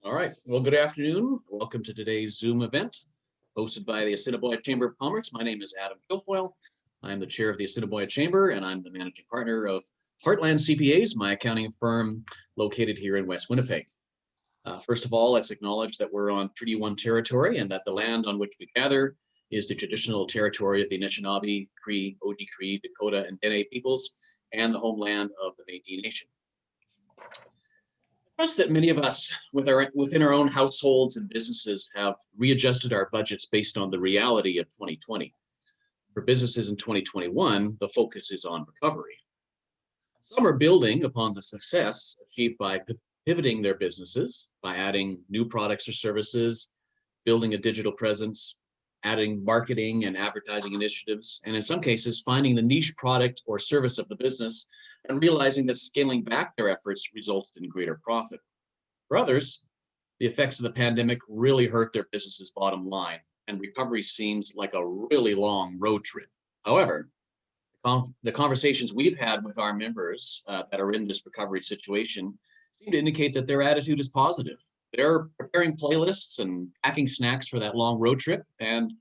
All right. Well, good afternoon. Welcome to today's Zoom event hosted by the Assiniboia Chamber of Commerce. My name is Adam Guilfoyle. I'm the chair of the Assiniboia Chamber, and I'm the managing partner of Heartland CPAs, my accounting firm located here in West Winnipeg. First of all, let's acknowledge that we're on Treaty 1 territory and that the land on which we gather is the traditional territory of the Anishinaabe, Cree, Oji-Cree, Dakota, and Dene peoples, and the homeland of the Métis Nation. I trust that many of us within our own households and businesses have readjusted our budgets based on the reality of 2020. For businesses in 2021, the focus is on recovery. Some are building upon the success achieved by pivoting their businesses, by adding new products or services, building a digital presence, adding marketing and advertising initiatives, and in some cases, finding the niche product or service of the business and realizing that scaling back their efforts resulted in greater profit. For others, the effects of the pandemic really hurt their business's bottom line, and recovery seems like a really long road trip. However, the conversations we've had with our members that are in this recovery situation seem to indicate that their attitude is positive. They're preparing playlists and packing snacks for that long road trip and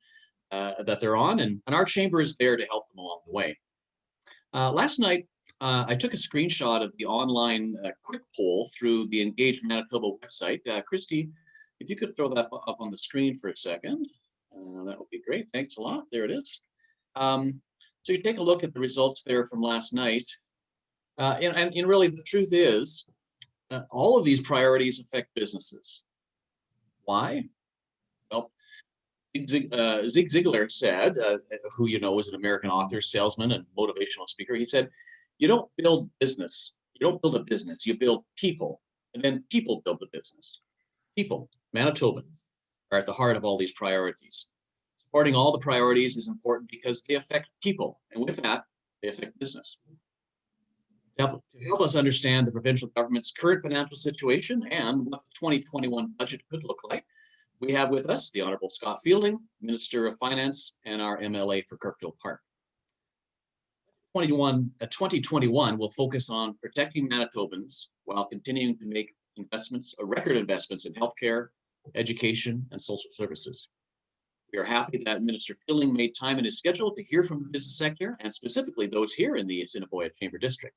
that they're on, and our chamber is there to help them along the way. Last night, I took a screenshot of the online quick poll through the Engage Manitoba website. Christy, if you could throw that up on the screen for a second, that would be great. Thanks a lot. There it is. So you take a look at the results there from last night. And really, the truth is, all of these priorities affect businesses. Why? Well, Zig Ziglar said, who you know is an American author, salesman, and motivational speaker, he said, you don't build business. You don't build a business. You build people, and then people build the business. People, Manitobans, are at the heart of all these priorities. Supporting all the priorities is important because they affect people, and with that, they affect business. To help us understand the provincial government's current financial situation and what the 2021 budget could look like, we have with us the Honourable Scott Fielding, Minister of Finance and our MLA for Kirkfield Park. 2021 will focus on protecting Manitobans while continuing to make record investments in healthcare, education, and social services. We are happy that Minister Fielding made time in his schedule to hear from the business sector and specifically those here in the Assiniboia Chamber District.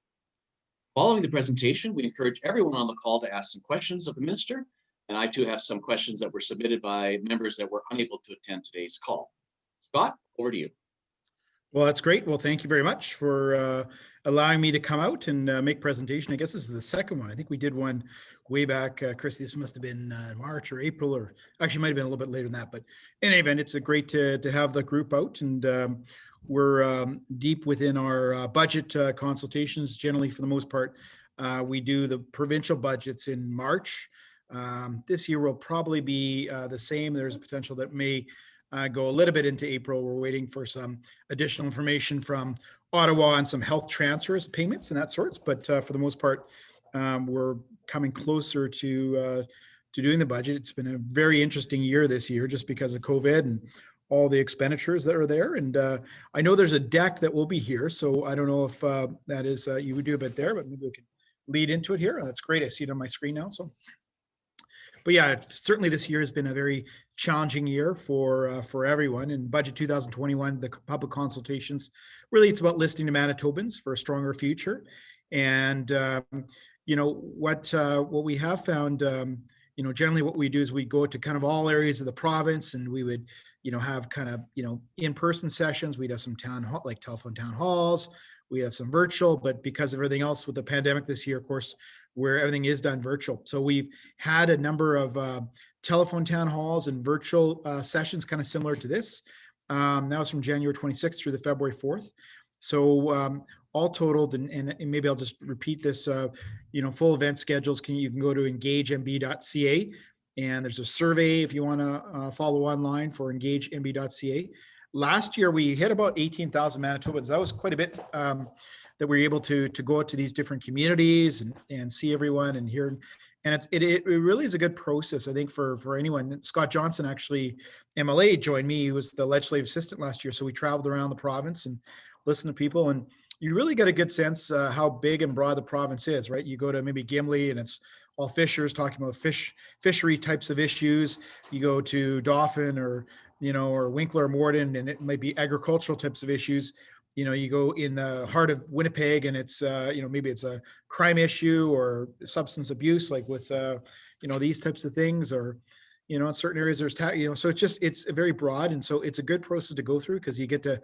Following the presentation, we encourage everyone on the call to ask some questions of the Minister, and I too have some questions that were submitted by members that were unable to attend today's call. Scott, over to you. Well, that's great. Well, thank you very much for allowing me to come out and make presentation. I guess this is the second one. I think we did one way back, Chris, this must have been March or April, or actually might have been a little bit later than that. But in any event, it's great to have the group out, and we're deep within our budget consultations. Generally, for the most part, we do the provincial budgets in March. This year will probably be the same. There's a potential that may go a little bit into April. We're waiting for some additional information from Ottawa on some health transfers, payments, and that sorts. But for the most part, we're coming closer to doing the budget. It's been a very interesting year this year, just because of COVID and all the expenditures that are there. And I know there's a deck that will be here, so I don't know if that is you would do a bit there, but maybe we can lead into it here. That's great. I see it on my screen now. So. But yeah, certainly this year has been a very challenging year for everyone. In Budget 2021, the public consultations, really it's about listening to Manitobans for a stronger future. And you know what we have found, you know, generally what we do is we go to kind of all areas of the province, and we would, you know, have kind of, you know, in-person sessions. We'd have some like telephone town halls. We have some virtual, but because of everything else with the pandemic this year, of course, where everything is done virtual. So we've had a number of telephone town halls and virtual sessions, kind of similar to this. That was from January 26th through the February 4th. So all totaled, and maybe I'll just repeat this, you know, full event schedules, you can go to engagemb.ca, and there's a survey if you want to follow online for engagemb.ca. Last year, we hit about 18,000 Manitobans. That was quite a bit that we were able to go out to these different communities and see everyone and hear. And it really is a good process, I think, for anyone. Scott Johnson, actually, MLA, joined me. He was the legislative assistant last year. So we traveled around the province and listened to people. And you really get a good sense how big and broad the province is, right? You go to maybe Gimli and it's all fishers talking about fishery types of issues. You go to Dauphin or, or Winkler or Morden, and it might be agricultural types of issues. You go in the heart of Winnipeg and it's, maybe it's a crime issue or substance abuse, like with, these types of things, or, in certain areas there's, so it's very broad. And so it's a good process to go through because you get to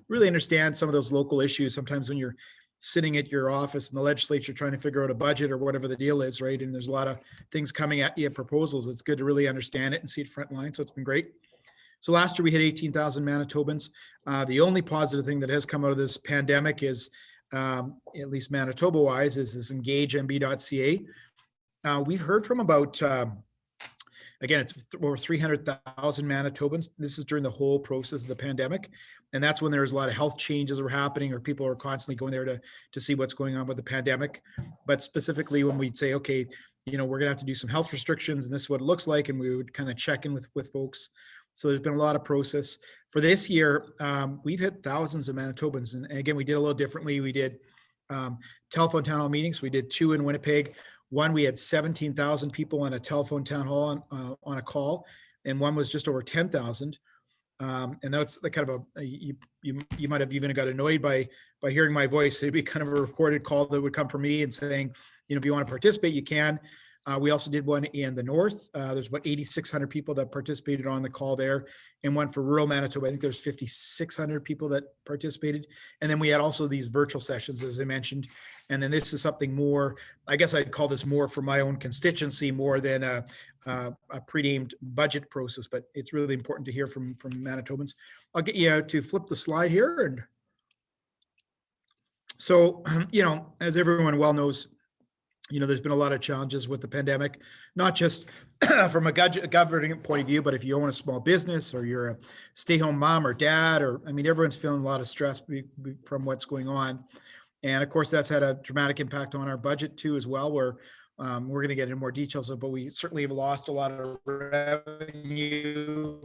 really understand some of those local issues. Sometimes when you're sitting at your office in the legislature trying to figure out a budget or whatever the deal is, right? And there's a lot of things coming at you, proposals. It's good to really understand it and see it front line. So it's been great. So last year we hit 18,000 Manitobans. The only positive thing that has come out of this pandemic is, at least Manitoba wise, is this engagemb.ca. We've heard from about, again, it's over 300,000 Manitobans. This is during the whole process of the pandemic. And that's when there's a lot of health changes that were happening, or people are constantly going there to see what's going on with the pandemic. But specifically when we'd say, okay, we're going to have to do some health restrictions and this is what it looks like. And we would kind of check in with folks. So there's been a lot of process. For this year, we've hit thousands of Manitobans. And again, we did a little differently. We did telephone town hall meetings. We did 2 in Winnipeg. One, we had 17,000 people on a telephone town hall on a call, and one was just over 10,000. And that's the kind of you might have even got annoyed by hearing my voice. It'd be kind of a recorded call that would come from me and saying, if you want to participate, you can. We also did one in the north. There's about 8,600 people that participated on the call there, and one for rural Manitoba. I think there's 5,600 people that participated. And then we had also these virtual sessions, as I mentioned. And then this is something more, I guess I'd call this more for my own constituency, more than a pre-named budget process, but it's really important to hear from Manitobans. I'll get you to flip the slide here. And so, as everyone well knows, there's been a lot of challenges with the pandemic, not just from a governing point of view, but if you own a small business or you're a stay-home mom or dad, or, everyone's feeling a lot of stress from what's going on. And of course, that's had a dramatic impact on our budget too, as well, where we're going to get into more details, but we certainly have lost a lot of revenue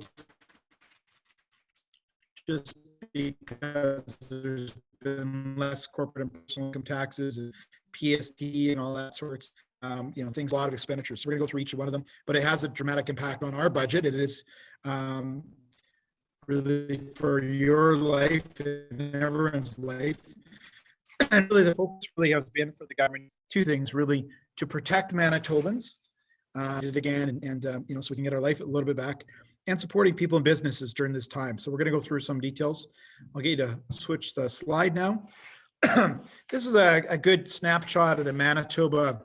just because there's been less corporate and personal income taxes and PST and all that sorts, things, a lot of expenditures. So we're gonna go through each one of them, but it has a dramatic impact on our budget. It is really for your life and everyone's life. And really the focus really has been for the government, 2 things really: to protect Manitobans, did it again, and so we can get our life a little bit back, and supporting people and businesses during this time. So we're going to go through some details. I'll get you to switch the slide now. This is a good snapshot of the Manitoba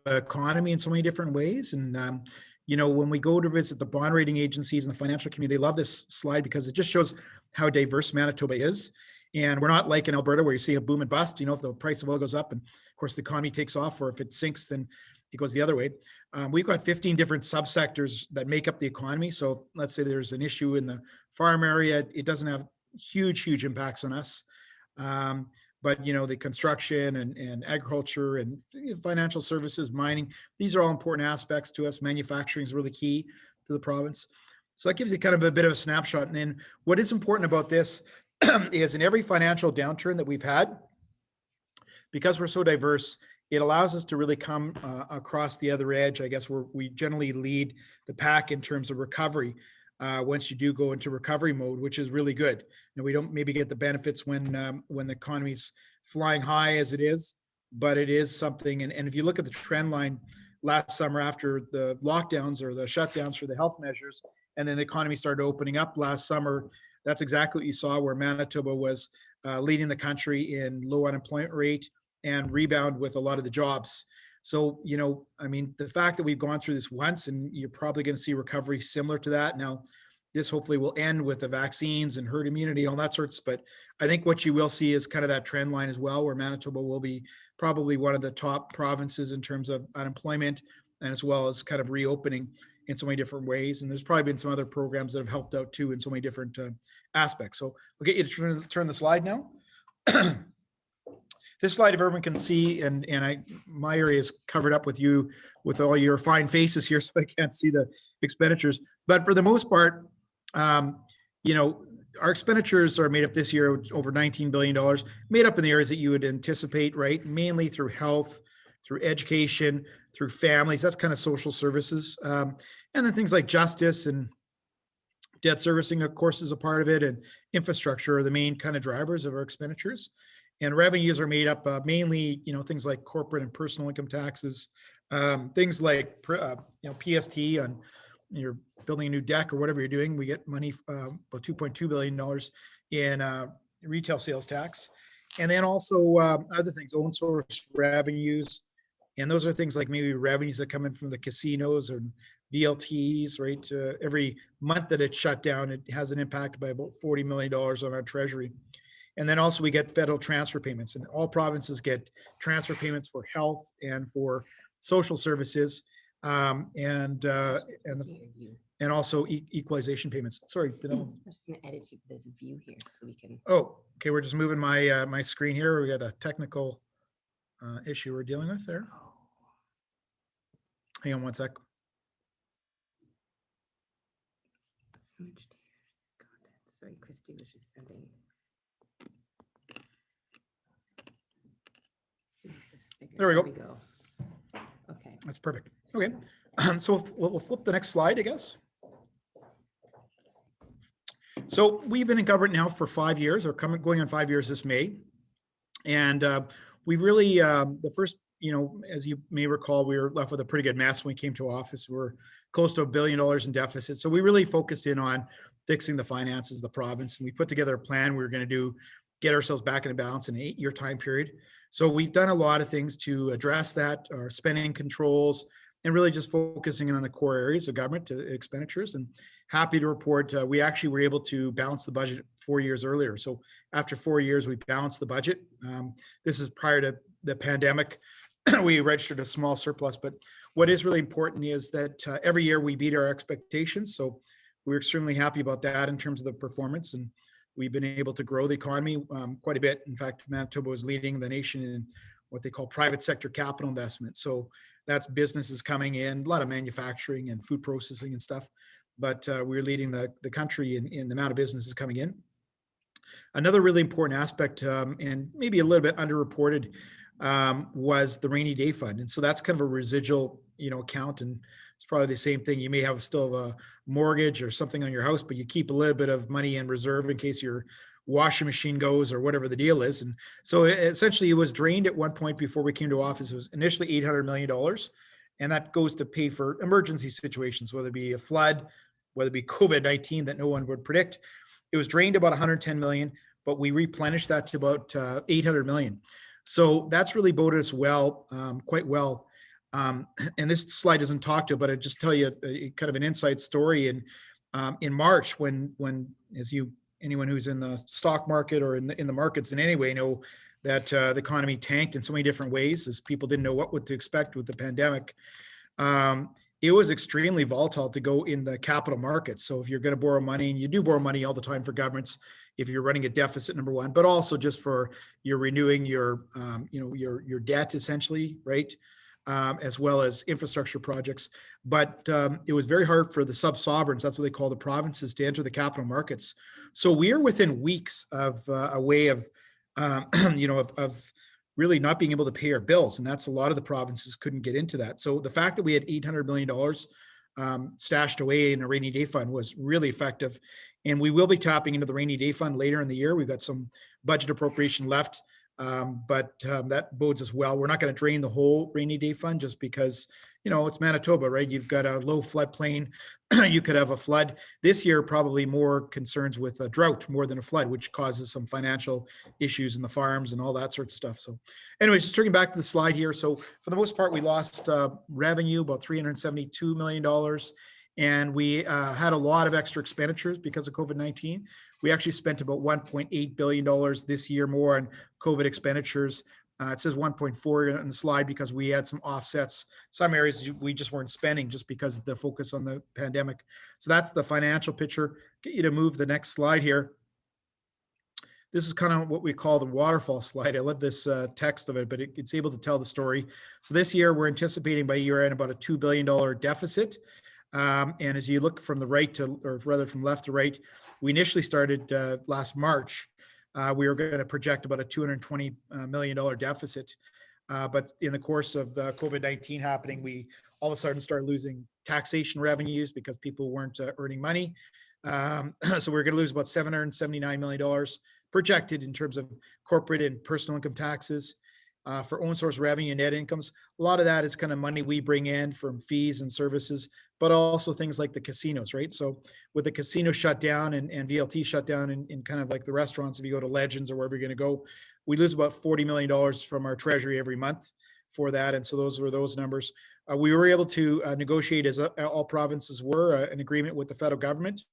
economy in so many different ways. And, when we go to visit the bond rating agencies and the financial community, they love this slide because it just shows how diverse Manitoba is. And we're not like in Alberta where you see a boom and bust, if the price of oil goes up and of course the economy takes off, or if it sinks, then it goes the other way. We've got 15 different subsectors that make up the economy. So let's say there's an issue in the farm area, it doesn't have huge impacts on us. But the construction and agriculture and financial services, mining, these are all important aspects to us. Manufacturing is really key to the province. So that gives you kind of a bit of a snapshot. And then what is important about this is in every financial downturn that we've had, because we're so diverse, it allows us to really come across the other edge. I guess we generally lead the pack in terms of recovery once you do go into recovery mode, which is really good. Now, we don't maybe get the benefits when the economy's flying high as it is, but it is something. And if you look at the trend line last summer after the lockdowns or the shutdowns for the health measures, and then the economy started opening up last summer, that's exactly what you saw, where Manitoba was leading the country in low unemployment rate and rebound with a lot of the jobs. So, the fact that we've gone through this once, and you're probably going to see recovery similar to that. Now, this hopefully will end with the vaccines and herd immunity, all that sorts. But I think what you will see is kind of that trend line as well, where Manitoba will be probably one of the top provinces in terms of unemployment, and as well as kind of reopening in so many different ways. And there's probably been some other programs that have helped out too in so many different aspects. So I'll get you to turn the slide now. This slide, if everyone can see, and my area is covered up with all your fine faces here, so I can't see the expenditures. But for the most part, our expenditures are made up this year over $19 billion, made up in the areas that you would anticipate, right? Mainly through health, through education, through families. That's kind of social services. And then things like justice and debt servicing, of course, is a part of it, and infrastructure are the main kind of drivers of our expenditures. And revenues are made up mainly, things like corporate and personal income taxes, things like, PST on you're building a new deck or whatever you're doing. We get money, about $2.2 billion in retail sales tax. And then also other things, own source revenues. And those are things like maybe revenues that come in from the casinos or VLTs, right? Every month that it's shut down, it has an impact by about $40 million on our treasury. And then also we get federal transfer payments, and all provinces get transfer payments for health and for social services, and also equalization payments. Sorry, I was just gonna edit you. There's a view here, so we can. Oh, okay. We're just moving my my screen here. We got a technical issue we're dealing with there. Hang on one sec. Switch to content. Sorry, Christy was just sending. There we go. go. Okay. That's perfect. Okay. So we'll flip the next slide, I guess. So we've been in government now for 5 years, or going on 5 years this May. And we really, the first, as you may recall, we were left with a pretty good mess when we came to office. We're close to $1 billion in deficit. So we really focused in on fixing the finances of the province. And we put together a plan we were going to get ourselves back into balance in an 8-year time period. So we've done a lot of things to address that, our spending controls, and really just focusing in on the core areas of government expenditures. And happy to report we actually were able to balance the budget 4 years earlier. So after 4 years, we balanced the budget. This is prior to the pandemic. We registered a small surplus, but what is really important is that every year we beat our expectations. So we're extremely happy about that in terms of the performance. And we've been able to grow the economy quite a bit. In fact, Manitoba was leading the nation in what they call private sector capital investment. So that's businesses coming in, a lot of manufacturing and food processing and stuff. But we're leading the country in the amount of businesses coming in. Another really important aspect, and maybe a little bit underreported, was the rainy day fund. And so that's kind of a residual, account. And it's probably the same thing. You may have still a mortgage or something on your house, but you keep a little bit of money in reserve in case your washing machine goes or whatever the deal is. And so essentially it was drained at one point before we came to office. It was initially $800 million. And that goes to pay for emergency situations, whether it be a flood, whether it be COVID-19 that no one would predict. It was drained about 110 million, but we replenished that to about 800 million. So that's really boded us well, quite well. And this slide doesn't talk to it, but I just tell you a kind of an inside story. In March, when anyone who's in the stock market or in the markets in any way know that the economy tanked in so many different ways, as people didn't know what to expect with the pandemic. It was extremely volatile to go in the capital markets. So if you're going to borrow money, and you do borrow money all the time for governments, if you're running a deficit, number one, but also just for you're renewing your debt essentially, right? As well as infrastructure projects. But it was very hard for the sub-sovereigns, that's what they call the provinces, to enter the capital markets. So we are within weeks of a way of, of really not being able to pay our bills. And that's a lot of the provinces couldn't get into that. So the fact that we had $800 million stashed away in a rainy day fund was really effective. And we will be tapping into the rainy day fund later in the year. We've got some budget appropriation left, but that bodes us well. We're not going to drain the whole rainy day fund just because, it's Manitoba, right? You've got a low floodplain. You could have a flood. This year, probably more concerns with a drought more than a flood, which causes some financial issues in the farms and all that sort of stuff. So anyways, just turning back to the slide here. So for the most part, we lost revenue, about $372 million. And we had a lot of extra expenditures because of COVID-19. We actually spent about $1.8 billion this year more on COVID expenditures. It says 1.4 on the slide because we had some offsets. Some areas we just weren't spending just because of the focus on the pandemic. So that's the financial picture. Get you to move the next slide here. This is kind of what we call the waterfall slide. I love this text of it, but it's able to tell the story. So this year we're anticipating by year end about a $2 billion deficit. And as you look from the right to, or rather from left to right, we initially started last March. We were going to project about a $220 million deficit. But in the course of the COVID-19 happening, we all of a sudden started losing taxation revenues because people weren't earning money. So we're going to lose about $779 million projected in terms of corporate and personal income taxes. For own source revenue and net incomes, a lot of that is kind of money we bring in from fees and services, but also things like the casinos, right? So with the casino shut down and VLT shut down in kind of like the restaurants, if you go to Legends or wherever you're going to go, we lose about $40 million from our treasury every month for that. And so those were those numbers. We were able to negotiate, as all provinces were, an agreement with the federal government.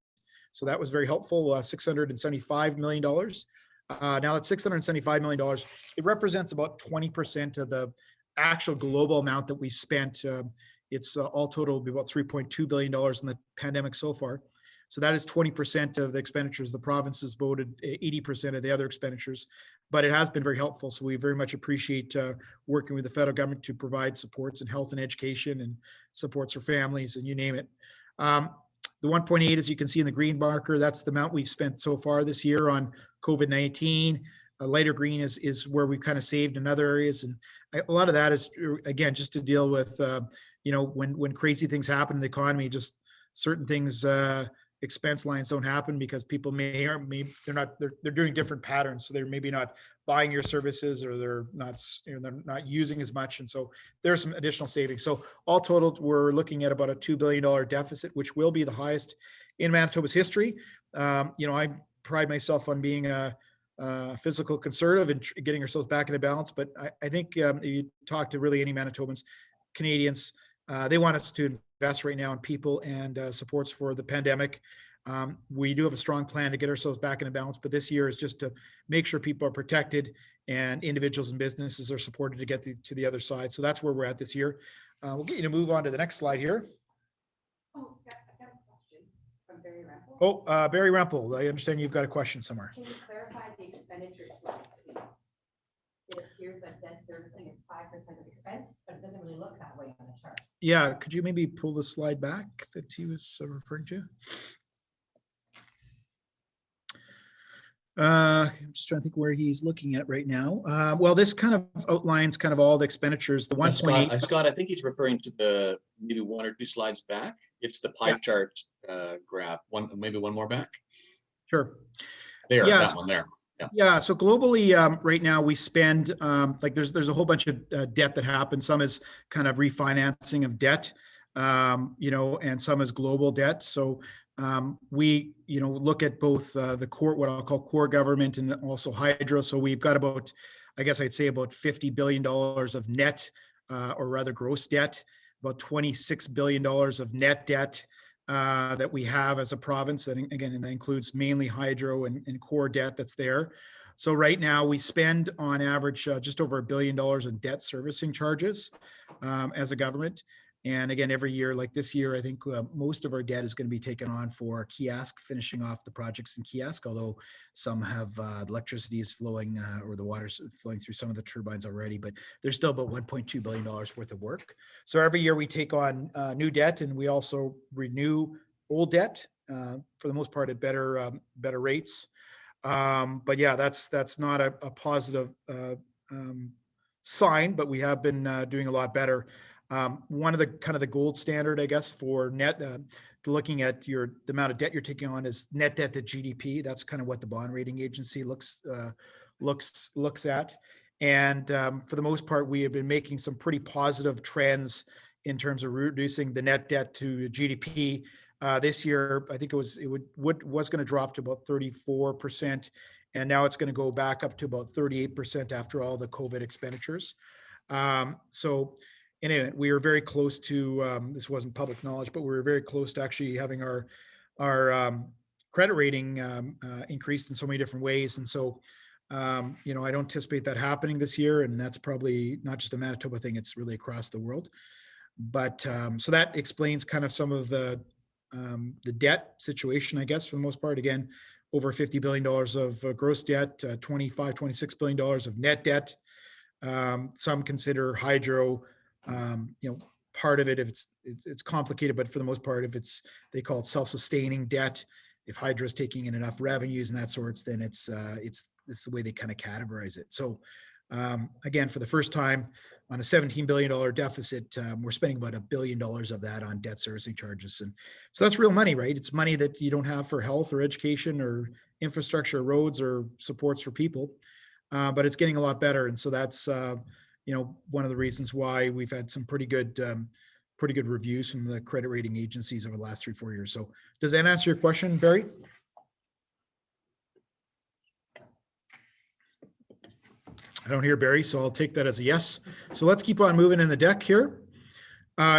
So that was very helpful, $675 million. Now at $675 million, it represents about 20% of the actual global amount that we spent. It's all total will be about $3.2 billion in the pandemic so far. So that is 20% of the expenditures. The provinces voted 80% of the other expenditures, but it has been very helpful. So we very much appreciate working with the federal government to provide supports in health and education and supports for families and you name it. The 1.8, as you can see in the green marker, that's the amount we've spent so far this year on COVID-19. Lighter green is where we've kind of saved in other areas. And a lot of that is, again, just to deal with, when crazy things happen in the economy, just certain things, expense lines don't happen because people they're doing different patterns. So they're maybe not buying your services or they're not using as much. And so there's some additional savings. So all totaled, we're looking at about a $2 billion deficit, which will be the highest in Manitoba's history. I pride myself on being a fiscal conservative and getting ourselves back into balance. But I think you talk to really any Manitobans, Canadians, they want us to invest right now in people and supports for the pandemic. We do have a strong plan to get ourselves back into balance, but this year is just to make sure people are protected and individuals and businesses are supported to get to the other side. So that's where we're at this year. We'll get you to move on to the next slide here. Oh, Scott, I've got a question from Barry Rempel. Oh, Barry Rempel, I understand you've got a question somewhere. Can you clarify the expenditure slide, please? It appears that debt servicing is 5% of expense, but it doesn't really look that way on the chart. Yeah, could you maybe pull the slide back that he was referring to? I'm just trying to think where he's looking at right now. Well, this kind of outlines kind of all the expenditures. The 1.8. Scott, I think he's referring to the maybe one or two slides back. It's the pie chart graph. Maybe one more back. Sure. There, Yeah, that one there. Yeah. So globally, right now we spend there's a whole bunch of debt that happens. Some is kind of refinancing of debt, and some is global debt. So we look at both the core, what I'll call core government, and also hydro. So we've got about, I guess I'd say about $50 billion of net, or rather gross debt, about $26 billion of net debt that we have as a province. And again, and that includes mainly hydro and core debt that's there. So right now we spend on average just over $1 billion in debt servicing charges as a government. And again, every year, like this year, I think most of our debt is going to be taken on for Kiosk, finishing off the projects in Kiosk, although some have electricity is flowing or the water's flowing through some of the turbines already, but there's still about $1.2 billion worth of work. So every year we take on new debt, and we also renew old debt for the most part at better rates. But yeah, that's not a positive sign, but we have been doing a lot better. One of the kind of the gold standard, I guess, for net looking at the amount of debt you're taking on is net debt to GDP. That's kind of what the bond rating agency looks at. And for the most part, we have been making some pretty positive trends in terms of reducing the net debt to GDP. This year, I think it was going to drop to about 34%, and now it's going to go back up to about 38% after all the COVID expenditures. So anyway, we were very close to, this wasn't public knowledge, but we were very close to actually having our credit rating increased in so many different ways. And so, I don't anticipate that happening this year, and that's probably not just a Manitoba thing, it's really across the world. But so that explains kind of some of the debt situation, I guess, for the most part. Again, over $50 billion of gross debt, $26 billion of net debt. Some consider hydro, part of it, if it's complicated, but for the most part, if they call it self-sustaining debt, if Hydro is taking in enough revenues and that sorts, then it's the way they kind of categorize it. So again, for the first time on a $17 billion deficit, we're spending about $1 billion of that on debt servicing charges. And so that's real money, right? It's money that you don't have for health or education or infrastructure, roads or supports for people, but it's getting a lot better. And so that's, one of the reasons why we've had some pretty good reviews from the credit rating agencies over the last 3-4 years. So does that answer your question, Barry? I don't hear Barry, so I'll take that as a yes. So let's keep on moving in the deck here.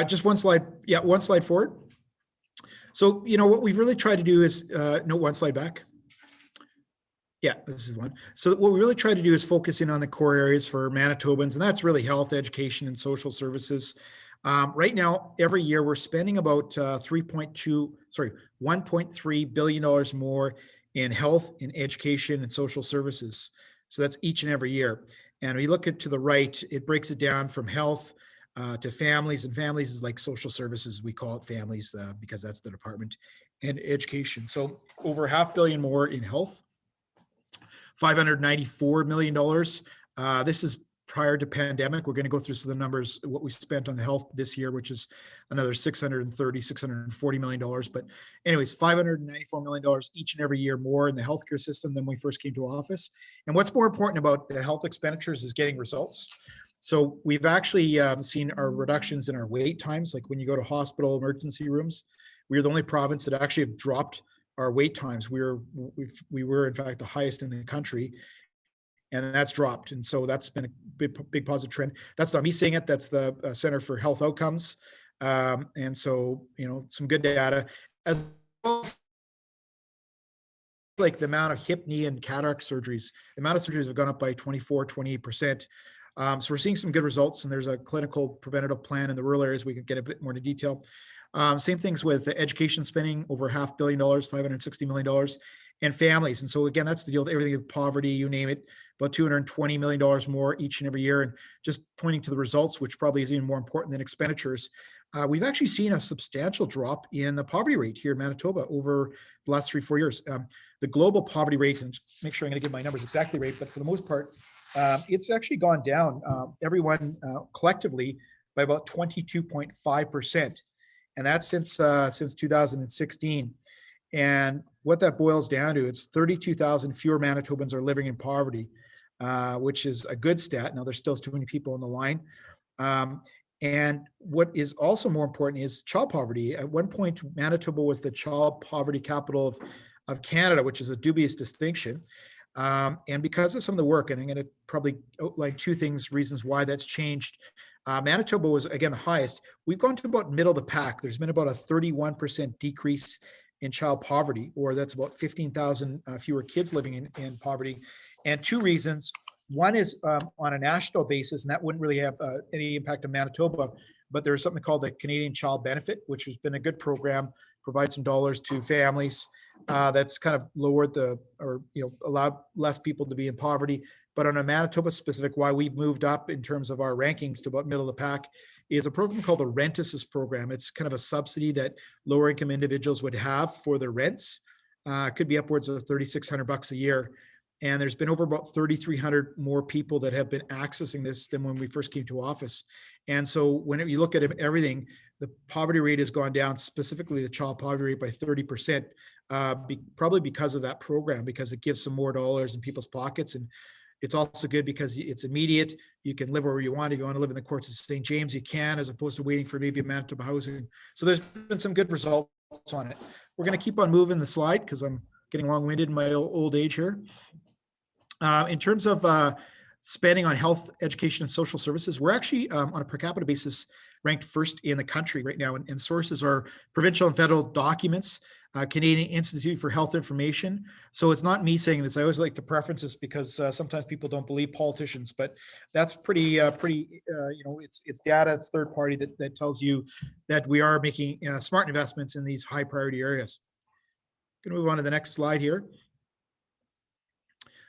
Just one slide. Yeah, one slide forward. So, what we've really tried to do is, no, one slide back. Yeah, this is one. So what we really try to do is focus in on the core areas for Manitobans, and that's really health, education, and social services. Right now, every year we're spending about $1.3 billion more in health, in education, and social services. So that's each and every year. And we look at to the right, it breaks it down from health to families, and families is like social services. We call it families because that's the department, and education. So over $500 million more in health, $594 million. This is prior to pandemic. We're going to go through some of the numbers, what we spent on the health this year, which is another $640 million. But anyways, $594 million each and every year more in the healthcare system than when we first came to office. And what's more important about the health expenditures is getting results. So we've actually seen our reductions in our wait times. Like when you go to hospital emergency rooms, we're the only province that actually have dropped our wait times. We were in fact the highest in the country, and that's dropped. And so that's been a big positive trend. That's not me saying it. That's the Center for Health Outcomes. And so, some good data, as well as like the amount of hip, knee, and cataract surgeries. The amount of surgeries have gone up by 28%. So we're seeing some good results, and there's a clinical preventative plan in the rural areas. We can get a bit more into detail. Same things with education spending, over $500 million, $560 million, and families. And so again, that's the deal with everything with poverty, you name it, about $220 million more each and every year. And just pointing to the results, which probably is even more important than expenditures, we've actually seen a substantial drop in the poverty rate here in Manitoba over the last 3-4 years. The global poverty rate, and make sure I'm going to give my numbers exactly right, but for the most part, it's actually gone down, everyone collectively, by about 22.5%. And that's since 2016. And what that boils down to, it's 32,000 fewer Manitobans are living in poverty, which is a good stat. Now, there's still too many people on the line. And what is also more important is child poverty. At one point, Manitoba was the child poverty capital of Canada, which is a dubious distinction. And because of some of the work, and I'm going to probably outline two reasons why that's changed. Manitoba was, again, the highest. We've gone to about middle of the pack. There's been about a 31% decrease in child poverty, or that's about 15,000 fewer kids living in poverty. And two reasons. One is on a national basis, and that wouldn't really have any impact on Manitoba, but there's something called the Canadian Child Benefit, which has been a good program, provide some dollars to families. That's kind of lowered allowed less people to be in poverty. But on a Manitoba specific, why we've moved up in terms of our rankings to about middle of the pack is a program called the Rent Assist program. It's kind of a subsidy that lower income individuals would have for their rents. Could be upwards of $3,600 a year. And there's been over about 3,300 more people that have been accessing this than when we first came to office. And so when you look at everything, the poverty rate has gone down, specifically the child poverty rate, by 30%, probably because of that program, because it gives some more dollars in people's pockets. And it's also good because it's immediate. You can live wherever you want. If you want to live in the courts of St. James, you can, as opposed to waiting for maybe a Manitoba housing. So there's been some good results on it. We're going to keep on moving the slide because I'm getting long-winded in my old age here. In terms of spending on health, education, and social services, we're actually on a per capita basis ranked first in the country right now. And sources are provincial and federal documents, Canadian Institute for Health Information. So it's not me saying this. I always like to preference this because sometimes people don't believe politicians, but that's pretty, it's data, it's third party that tells you that we are making smart investments in these high priority areas. Going to move on to the next slide here.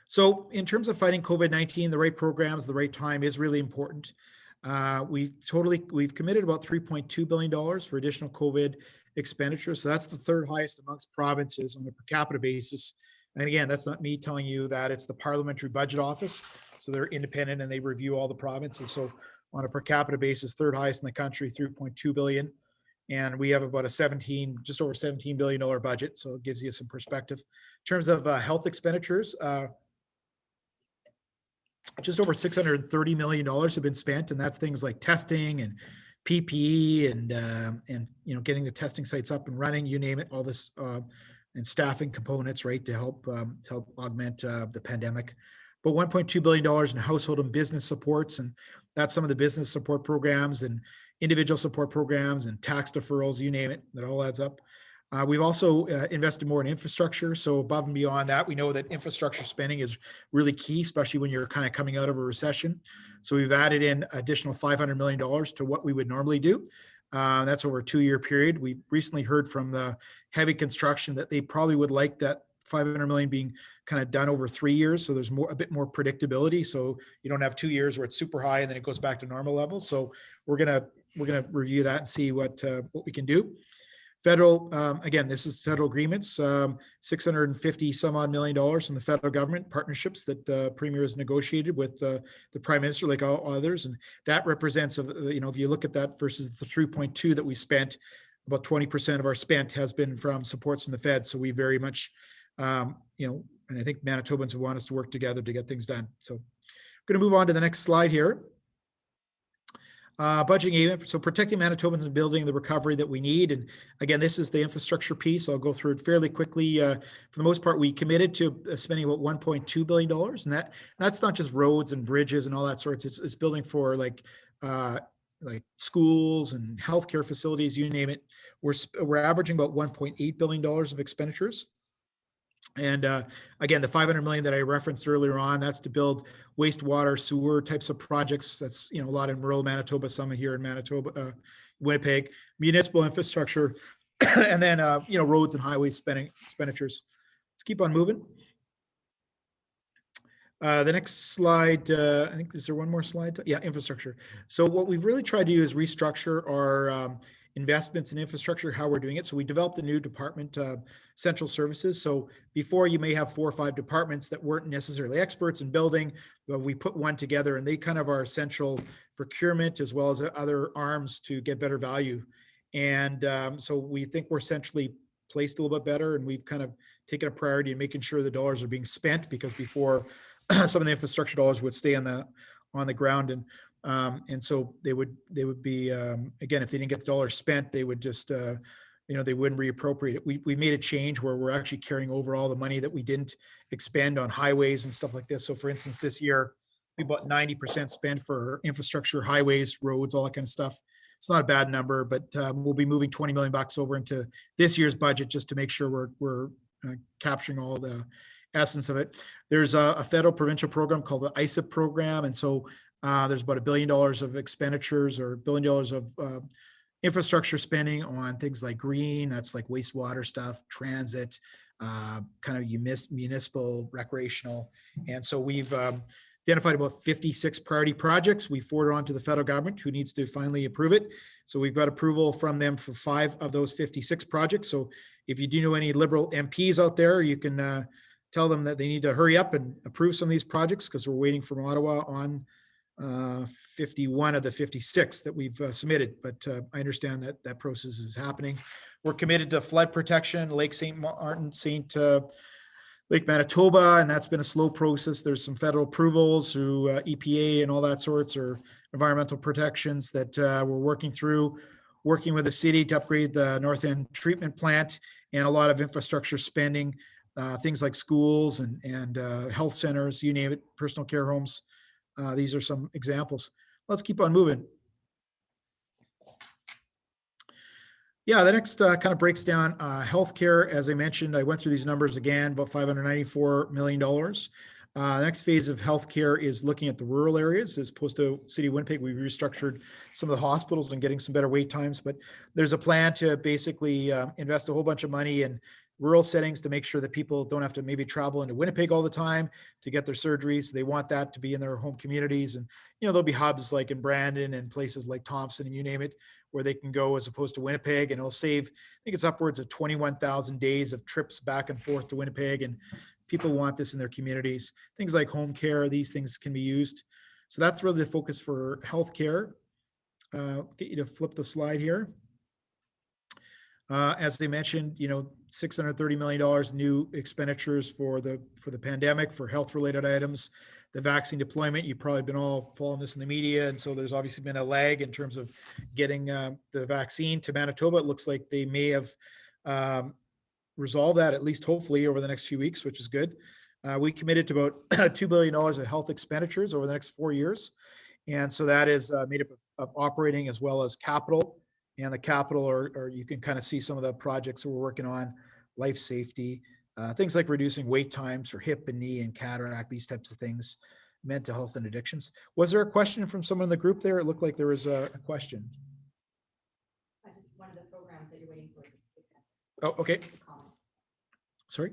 So in terms of fighting COVID-19, the right programs, the right time is really important. We've committed about $3.2 billion for additional COVID expenditures. So that's the third highest amongst provinces on a per capita basis. And again, that's not me telling you that, it's the Parliamentary Budget Office. So they're independent and they review all the provinces. So on a per capita basis, third highest in the country, 3.2 billion. And we have about just over $17 billion budget. So it gives you some perspective. In terms of health expenditures, just over $630 million have been spent, and that's things like testing and PPE and getting the testing sites up and running, you name it, all this and staffing components, right, to help augment the pandemic. But $1.2 billion in household and business supports, and that's some of the business support programs and individual support programs and tax deferrals, you name it, that all adds up. We've also invested more in infrastructure. So above and beyond that, we know that infrastructure spending is really key, especially when you're kind of coming out of a recession. So we've added in additional $500 million to what we would normally do. That's over a 2-year period. We recently heard from the heavy construction that they probably would like that $500 million being kind of done over 3 years. So there's a bit more predictability. So you don't have 2 years where it's super high and then it goes back to normal levels. So we're gonna review that and see what we can do. Federal, again, this is federal agreements, 650 some odd million dollars from the federal government, partnerships that the Premier has negotiated with the Prime Minister, like all others. And that represents, if you look at that versus the 3.2 that we spent, about 20% of our spent has been from supports from the Fed. So we very much, and I think Manitobans want us to work together to get things done. So I'm going to move on to the next slide here. Budgeting, so protecting Manitobans and building the recovery that we need. And again, this is the infrastructure piece. I'll go through it fairly quickly. For the most part, we committed to spending about $1.2 billion. And that's not just roads and bridges and all that sorts. It's building for like schools and healthcare facilities, you name it. We're averaging about $1.8 billion of expenditures. And again, the $500 million that I referenced earlier on, that's to build wastewater, sewer types of projects. That's, a lot in rural Manitoba, some here in Manitoba, Winnipeg, municipal infrastructure, and then, roads and highway expenditures. Let's keep on moving. The next slide, I think, is there one more slide? Yeah, infrastructure. So what we've really tried to do is restructure our investments in infrastructure, how we're doing it. So we developed a new department, central services. So before, you may have 4 or 5 departments that weren't necessarily experts in building, but we put one together, and they kind of are central procurement as well as other arms to get better value. And so we think we're centrally placed a little bit better, and we've kind of taken a priority in making sure the dollars are being spent, because before some of the infrastructure dollars would stay on the ground, and so they would be, again, if they didn't get the dollars spent, they would just they wouldn't reappropriate it. We made a change where we're actually carrying over all the money that we didn't expend on highways and stuff like this. So for instance, this year we bought 90% spent for infrastructure, highways, roads, all that kind of stuff. It's not a bad number, but we'll be moving $20 million over into this year's budget just to make sure we're capturing all the essence of it. There's a federal provincial program called the ISIP program. And so there's about $1 billion of expenditures, or $1 billion of infrastructure spending on things like green, that's like wastewater stuff, transit, kind of municipal, recreational. And so we've identified about 56 priority projects. We forwarded on to the federal government, who needs to finally approve it. So we've got approval from them for 5 of those 56 projects. So if you do know any Liberal MPs out there, you can tell them that they need to hurry up and approve some of these projects, because we're waiting from Ottawa on 51 of the 56 that we've submitted. But I understand that process is happening. We're committed to flood protection, Lake St. Martin, Lake Manitoba, and that's been a slow process. There's some federal approvals through EPA and all that sorts, or environmental protections that we're working through, working with the city to upgrade the North End treatment plant, and a lot of infrastructure spending, things like schools and health centers, you name it, personal care homes. These are some examples. Let's keep on moving. Yeah, the next kind of breaks down healthcare. As I mentioned, I went through these numbers again, about $594 million. The next phase of healthcare is looking at the rural areas. As opposed to City of Winnipeg, we've restructured some of the hospitals and getting some better wait times. But there's a plan to basically invest a whole bunch of money in rural settings to make sure that people don't have to maybe travel into Winnipeg all the time to get their surgeries. They want that to be in their home communities. And, there'll be hubs like in Brandon and places like Thompson and you name it, where they can go as opposed to Winnipeg. And it'll save, I think it's upwards of 21,000 days of trips back and forth to Winnipeg. And people want this in their communities. Things like home care, these things can be used. So that's really the focus for healthcare. Get you to flip the slide here. As they mentioned, $630 million new expenditures for the pandemic for health related items. The vaccine deployment, you've probably been all following this in the media, and so there's obviously been a lag in terms of getting the vaccine to Manitoba. It looks like they may have resolved that, at least hopefully, over the next few weeks, which is good. We committed to about $2 billion of health expenditures over the next 4 years. And so that is made up of operating as well as capital. And the capital, or you can kind of see some of the projects that we're working on, life safety, things like reducing wait times for hip and knee and cataract, these types of things, mental health and addictions. Was there a question from someone in the group there? It looked like there was a question. One of the programs that you're waiting for is the civic center. Oh, okay. Sorry?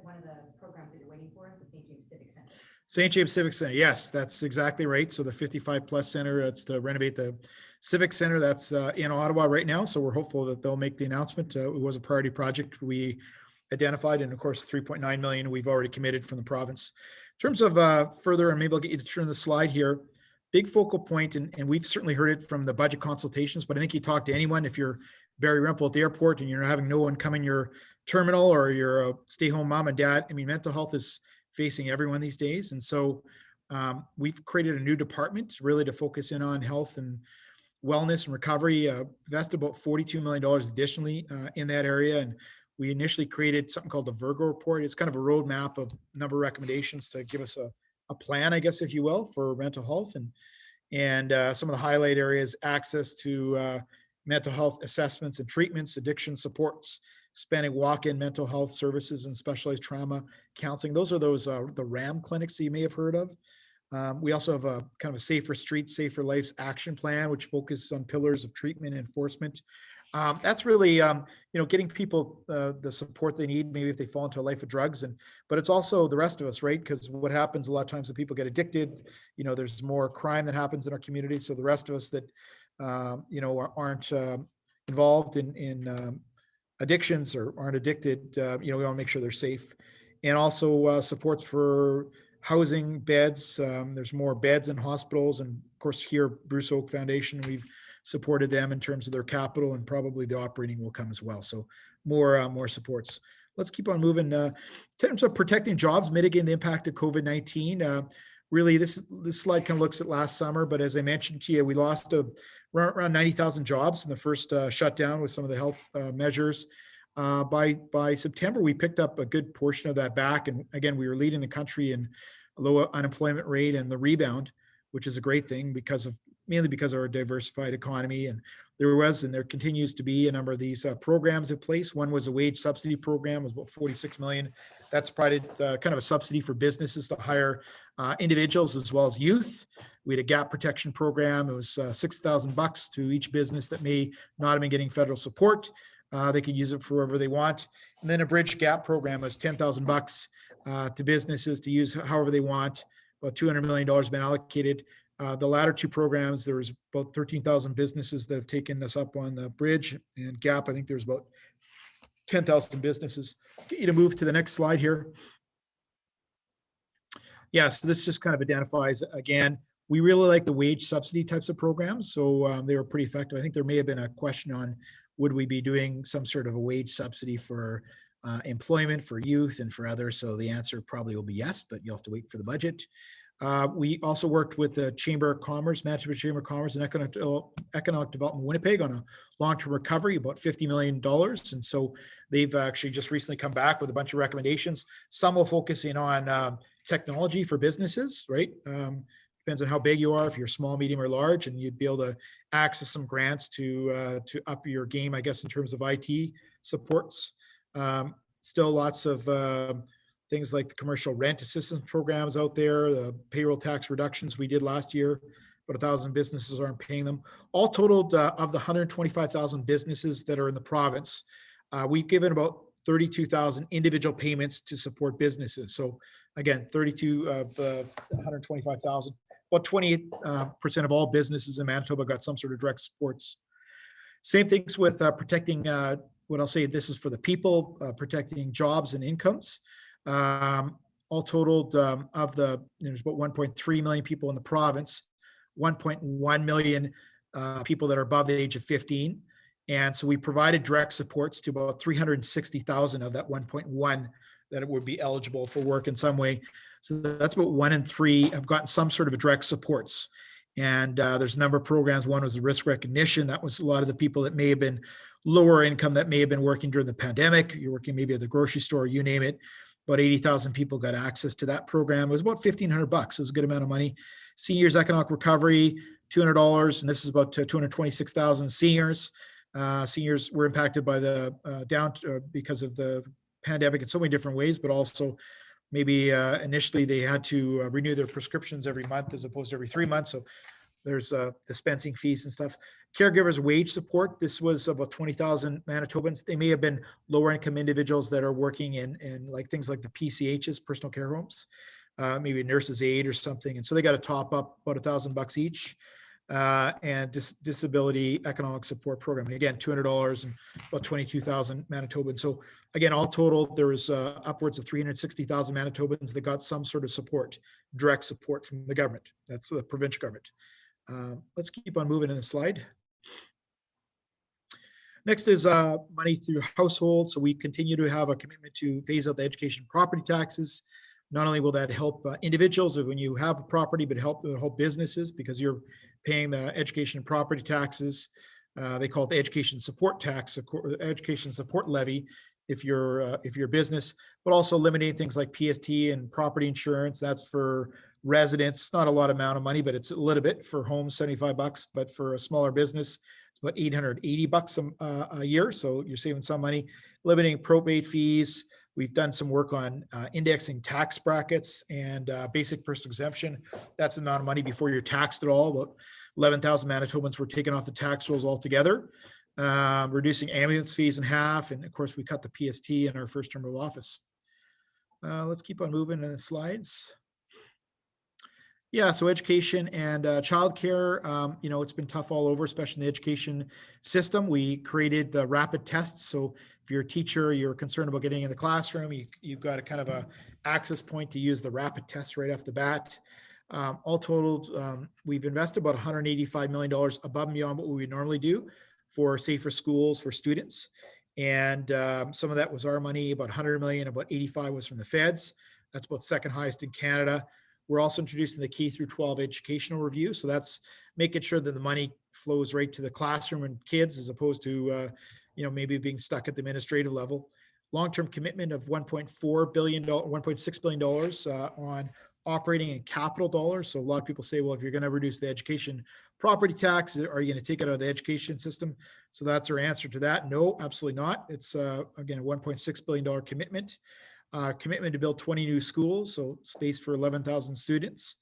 One of the programs that you're waiting for is the St. James Civic Center. St. James Civic Center. Yes, that's exactly right. So the 55 plus center, it's to renovate the Civic Center that's in Ottawa right now. So we're hopeful that they'll make the announcement. It was a priority project we identified, and of course, 3.9 million we've already committed from the province. In terms of further, and maybe I'll get you to turn the slide here, big focal point, and we've certainly heard it from the budget consultations, but I think you talk to anyone, if you're Barry Rempel at the airport and you're having no one come in your terminal, or you're a stay-home mom and dad, I mean, mental health is facing everyone these days. And so we've created a new department really to focus in on health and wellness and recovery, invested about $42 million additionally in that area. And we initially created something called the Virgo report. It's kind of a roadmap of a number of recommendations to give us a plan, I guess, if you will, for mental health. And some of the highlight areas: access to mental health assessments and treatments, addiction supports, expanding walk-in mental health services and specialized trauma counseling. Those are the RAM clinics that you may have heard of. We also have a kind of a Safer Streets, Safer Lives action plan, which focuses on pillars of treatment and enforcement. That's really, getting people the support they need, maybe if they fall into a life of drugs. But it's also the rest of us, right? Because what happens a lot of times when people get addicted, there's more crime that happens in our community. So the rest of us that, aren't involved in addictions or aren't addicted, we want to make sure they're safe. And also supports for housing beds. There's more beds in hospitals. And of course here, Bruce Oak Foundation, we've supported them in terms of their capital, and probably the operating will come as well. So more supports. Let's keep on moving. In terms of protecting jobs, mitigating the impact of COVID-19. Really, this slide kind of looks at last summer, but as I mentioned to you, we lost around 90,000 jobs in the first shutdown with some of the health measures. By September, we picked up a good portion of that back. And again, we were leading the country in low unemployment rate and the rebound, which is a great thing mainly because of our diversified economy. And there was, and there continues to be, a number of these programs in place. One was a wage subsidy program, it was about 46 million. That's provided kind of a subsidy for businesses to hire individuals as well as youth. We had a gap protection program. It was $6,000 to each business that may not have been getting federal support. They could use it for wherever they want. And then a bridge gap program was $10,000 to businesses to use however they want. About $200 million been allocated. The latter two programs, there was about 13,000 businesses that have taken us up on the bridge, and gap, I think there's about 10,000 businesses. Get you to move to the next slide here. Yeah, so this just kind of identifies, again, we really like the wage subsidy types of programs. So they were pretty effective. I think there may have been a question on, would we be doing some sort of a wage subsidy for employment for youth and for others? So the answer probably will be yes, but you'll have to wait for the budget. We also worked with the Chamber of Commerce, Manitoba Chamber of Commerce and Economic Development Winnipeg on a long-term recovery, about $50 million. And so they've actually just recently come back with a bunch of recommendations. Some will focus in on technology for businesses, right? Depends on how big you are, if you're small, medium, or large, and you'd be able to access some grants to up your game, I guess, in terms of IT supports. Still lots of things like the commercial rent assistance programs out there, the payroll tax reductions we did last year, but 1,000 businesses aren't paying them. All totaled, of the 125,000 businesses that are in the province, we've given about 32,000 individual payments to support businesses. So again, 32 of 125,000, about 28% of all businesses in Manitoba got some sort of direct supports. Same things with protecting, what I'll say, this is for the people, protecting jobs and incomes. All totaled, there's about 1.3 million people in the province, 1.1 million people that are above the age of 15. And so we provided direct supports to about 360,000 of that 1.1 that it would be eligible for work in some way. So that's about 1 in 3 have gotten some sort of a direct supports. And there's a number of programs. One was the risk recognition. That was a lot of the people that may have been lower income that may have been working during the pandemic. You're working maybe at the grocery store, you name it. About 80,000 people got access to that program. It was about $1,500. It was a good amount of money. Seniors economic recovery, $200. And this is about 226,000 seniors. Seniors were impacted by the because of the pandemic in so many different ways, but also maybe initially they had to renew their prescriptions every month as opposed to every 3 months. So there's dispensing fees and stuff. Caregivers wage support. This was about 20,000 Manitobans. They may have been lower income individuals that are working in like things like the PCHs, personal care homes, maybe a nurse's aide or something. And so they got to top up about $1,000 each. And disability economic support program. Again, $200 and about 22,000 Manitobans. So again, all total, there was upwards of 360,000 Manitobans that got some sort of support, direct support from the government. That's the provincial government. Let's keep on moving in the slide. Next is money through households. So we continue to have a commitment to phase out the education property taxes. Not only will that help individuals when you have a property, but help businesses because you're paying the education and property taxes. They call it the education support tax, education support levy, if you're a business, but also eliminating things like PST and property insurance. That's for residents. Not a lot amount of money, but it's a little bit. For homes, $75, but for a smaller business, it's about $880 a year. So you're saving some money. Eliminating probate fees. We've done some work on indexing tax brackets and basic personal exemption. That's the amount of money before you're taxed at all. About 11,000 Manitobans were taken off the tax rolls altogether. Reducing ambulance fees in half. And of course, we cut the PST in our first term of office. Let's keep on moving in the slides. Yeah, so education and childcare, it's been tough all over, especially in the education system. We created the rapid tests. So if you're a teacher, you're concerned about getting in the classroom, you've got a kind of a access point to use the rapid tests right off the bat. All totaled, we've invested about $185 million above and beyond what we would normally do for safer schools for students. And some of that was our money, about 100 million, about 85 was from the feds. That's about second highest in Canada. We're also introducing the K through 12 educational review. So that's making sure that the money flows right to the classroom and kids as opposed to, maybe being stuck at the administrative level. Long-term commitment of $1.4 billion, $1.6 billion on operating and capital dollars. So a lot of people say, well, if you're going to reduce the education property tax, are you going to take it out of the education system? So that's our answer to that. No, absolutely not. It's, again, a $1.6 billion commitment. Commitment to build 20 new schools, so space for 11,000 students.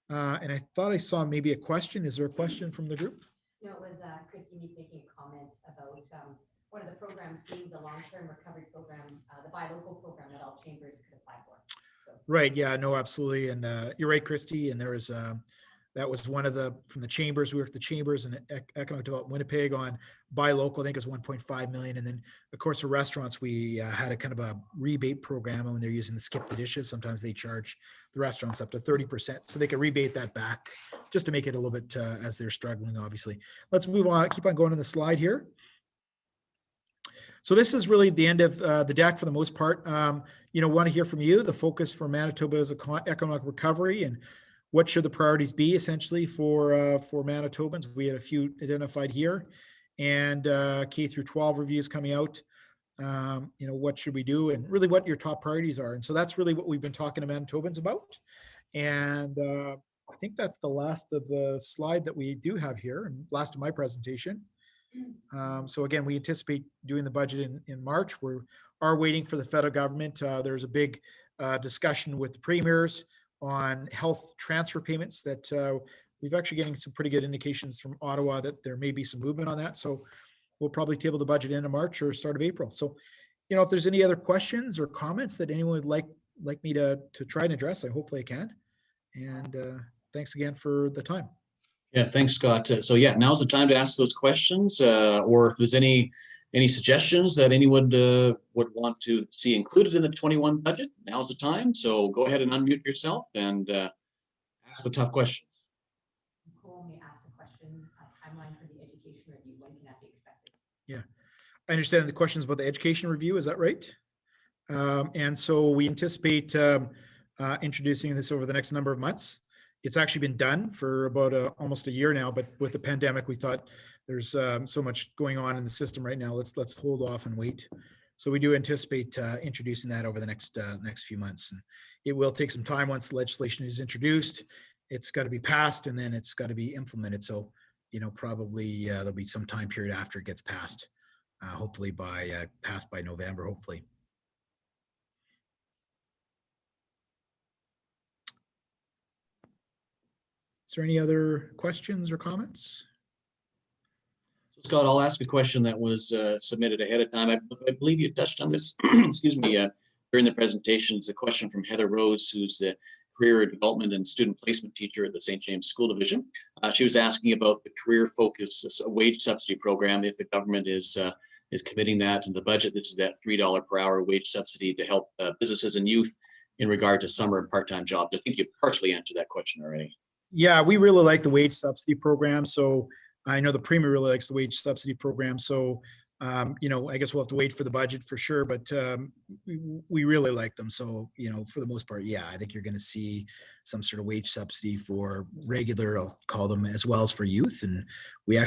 And I thought I saw maybe a question. Is there a question from the group? No, it was Christine making a comment about one of the programs being the long-term recovery program, the buy local program that all chambers could apply for. So. Right. Yeah. No. Absolutely. And you're right, Christy. And there was that was one of from the chambers. We worked the chambers and Economic Development Winnipeg on buy local. I think it was 1.5 million. And then, of course, for restaurants, we had a kind of a rebate program. And when they're using the skip the dishes, sometimes they charge the restaurants up to 30%. So they can rebate that back just to make it a little bit as they're struggling, obviously. Let's move on. Keep on going on the slide here. So this is really the end of the deck for the most part. Want to hear from you. The focus for Manitoba is economic recovery and what should the priorities be essentially for Manitobans. We had a few identified here, and K through 12 reviews coming out. What should we do and really what your top priorities are. And so that's really what we've been talking to Manitobans about. And I think that's the last of the slide that we do have here and last of my presentation. So again, we anticipate doing the budget in March. We are waiting for the federal government. There's a big discussion with the premiers on health transfer payments that we've actually getting some pretty good indications from Ottawa that there may be some movement on that. So we'll probably table the budget into March or start of April. So if there's any other questions or comments that anyone would like me to try and address, hopefully I can. And thanks again for the time. Yeah, thanks, Scott. So yeah, now's the time to ask those questions, or if there's any suggestions that anyone would want to see included in the 21 budget, now's the time. So go ahead and unmute yourself and ask the tough questions. Nicole may ask a question, timeline for the education review, when can that be expected? Yeah, I understand the questions about the education review. Is that right? And so we anticipate introducing this over the next number of months. It's actually been done for about almost a year now, but with the pandemic, we thought there's so much going on in the system right now. Let's hold off and wait. So we do anticipate introducing that over the next few months. And it will take some time once the legislation is introduced. It's got to be passed and then it's got to be implemented. So, probably there'll be some time period after it gets passed. Hopefully passed by November, hopefully. Is there any other questions or comments? So Scott, I'll ask a question that was submitted ahead of time. I believe you touched on this, excuse me, during the presentation. It's a question from Heather Rose, who's the career development and student placement teacher at the St. James School Division. She was asking about the career focus wage subsidy program, if the government is committing that in the budget. This is that $3 per hour wage subsidy to help businesses and youth in regard to summer and part-time jobs. I think you partially answered that question already. Yeah, we really like the wage subsidy program. So I know the Premier really likes the wage subsidy program. So, I guess we'll have to wait for the budget for sure, but we really like them. So, for the most part, yeah, I think you're going to see some sort of wage subsidy for regular, I'll call them, as well as for youth. And we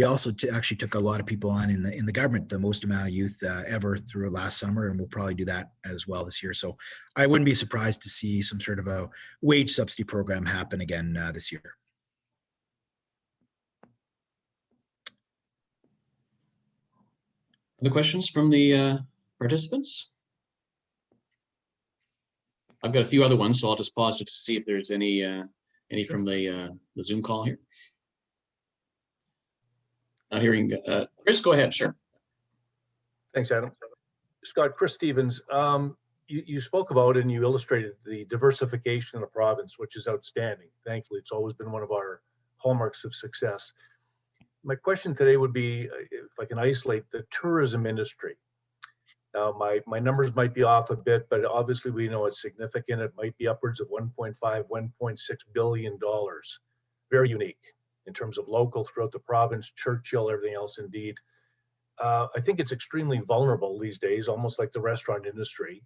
also actually took a lot of people on in the government, the most amount of youth ever through last summer, and we'll probably do that as well this year. So I wouldn't be surprised to see some sort of a wage subsidy program happen again this year. Other questions from the participants? I've got a few other ones, so I'll just pause just to see if there's any from the Zoom call here. Not hearing. Chris, go ahead. Sure. Thanks, Adam. Scott, Chris Stevens, you spoke about and you illustrated the diversification of the province, which is outstanding. Thankfully, it's always been one of our hallmarks of success. My question today would be, if I can isolate the tourism industry. Now, my numbers might be off a bit, but obviously we know it's significant. It might be upwards of $1.5, $1.6 billion. Very unique in terms of local throughout the province, Churchill, everything else indeed. I think it's extremely vulnerable these days, almost like the restaurant industry.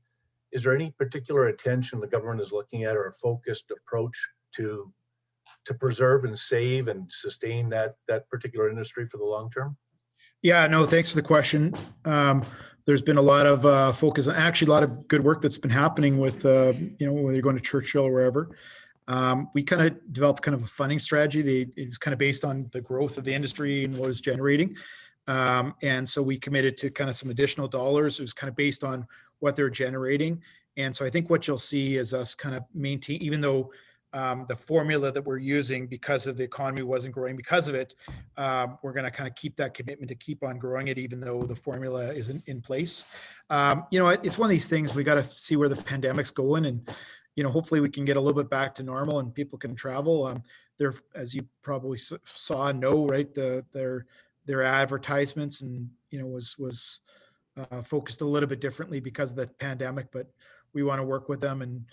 Is there any particular attention the government is looking at or a focused approach to preserve and save and sustain that particular industry for the long term? Yeah, no, thanks for the question. There's been a lot of focus, actually a lot of good work that's been happening with, whether you're going to Churchill or wherever. We kind of developed kind of a funding strategy. It was kind of based on the growth of the industry and what it's generating. And so we committed to kind of some additional dollars. It was kind of based on what they're generating. And so I think what you'll see is us kind of maintain, even though the formula that we're using because of the economy wasn't growing because of it, we're going to kind of keep that commitment to keep on growing it, even though the formula isn't in place. It's one of these things, we got to see where the pandemic's going, and hopefully we can get a little bit back to normal and people can travel. They're, as you probably saw, right, their advertisements and was focused a little bit differently because of the pandemic, but we want to work with them, and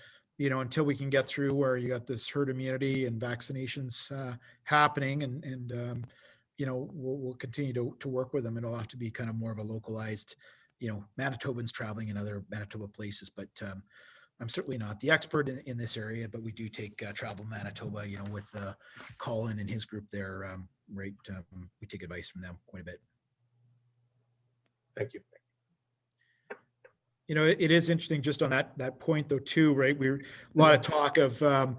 until we can get through where you got this herd immunity and vaccinations happening, and we'll continue to work with them. It'll have to be kind of more of a localized, Manitobans traveling in other Manitoba places, but I'm certainly not the expert in this area, but we do take Travel Manitoba, with Colin and his group there, right? We take advice from them quite a bit. Thank you. It is interesting just on that point though too, right? We're a lot of talk of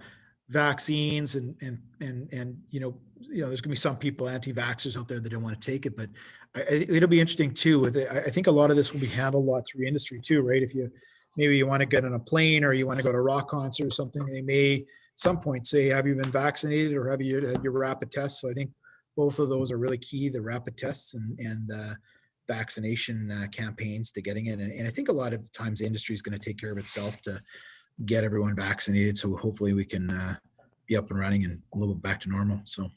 vaccines and there's gonna be some people, anti-vaxxers out there that don't want to take it, but it'll be interesting too. I think a lot of this will be handled a lot through industry too, right? If maybe you want to get on a plane or you want to go to a rock concert or something, they may at some point say, have you been vaccinated or have you had your rapid test? So I think both of those are really key, the rapid tests and vaccination campaigns to getting it. And I think a lot of times the industry is going to take care of itself to get everyone vaccinated. So hopefully we can be up and running and a little bit back to normal. So.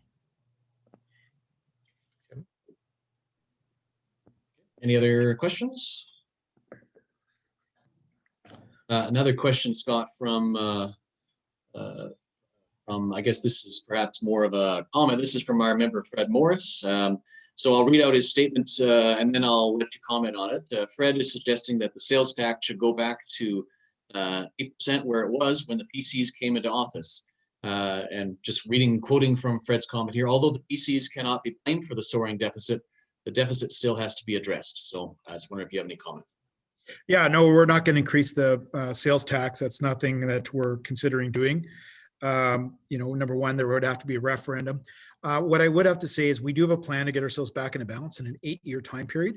Any other questions? Another question, Scott, from I guess this is perhaps more of a comment. This is from our member, Fred Morris. So I'll read out his statement and then I'll let you comment on it. Fred is suggesting that the sales tax should go back to 8% where it was when the PCs came into office. And just quoting from Fred's comment here, although the PCs cannot be blamed for the soaring deficit, the deficit still has to be addressed. So I just wonder if you have any comments. Yeah, no, we're not going to increase the sales tax. That's nothing that we're considering doing. Number one, there would have to be a referendum. What I would have to say is we do have a plan to get ourselves back into balance in an 8-year time period.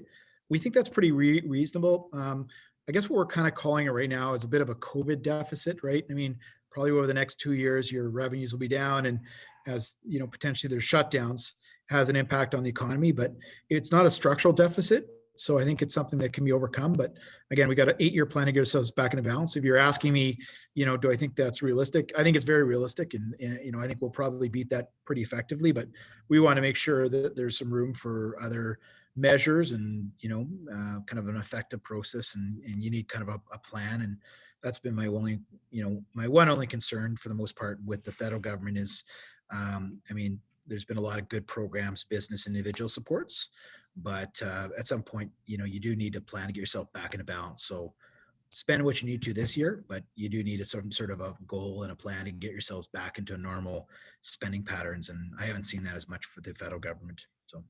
We think that's pretty reasonable. I guess what we're kind of calling it right now is a bit of a COVID deficit, right? I mean, probably over the next 2 years, your revenues will be down, and as potentially there's shutdowns, has an impact on the economy, but it's not a structural deficit. So I think it's something that can be overcome. But again, we got an 8-year plan to get ourselves back into balance. If you're asking me, do I think that's realistic? I think it's very realistic. And I think we'll probably beat that pretty effectively, but we want to make sure that there's some room for other measures and, kind of an effective process. And you need kind of a plan. And that's been my only, my one only concern for the most part with the federal government is, there's been a lot of good programs, business, individual supports, but at some point, you do need a plan to get yourself back into balance. So spend what you need to this year, but you do need some sort of a goal and a plan to get yourselves back into normal spending patterns. And I haven't seen that as much for the federal government. So.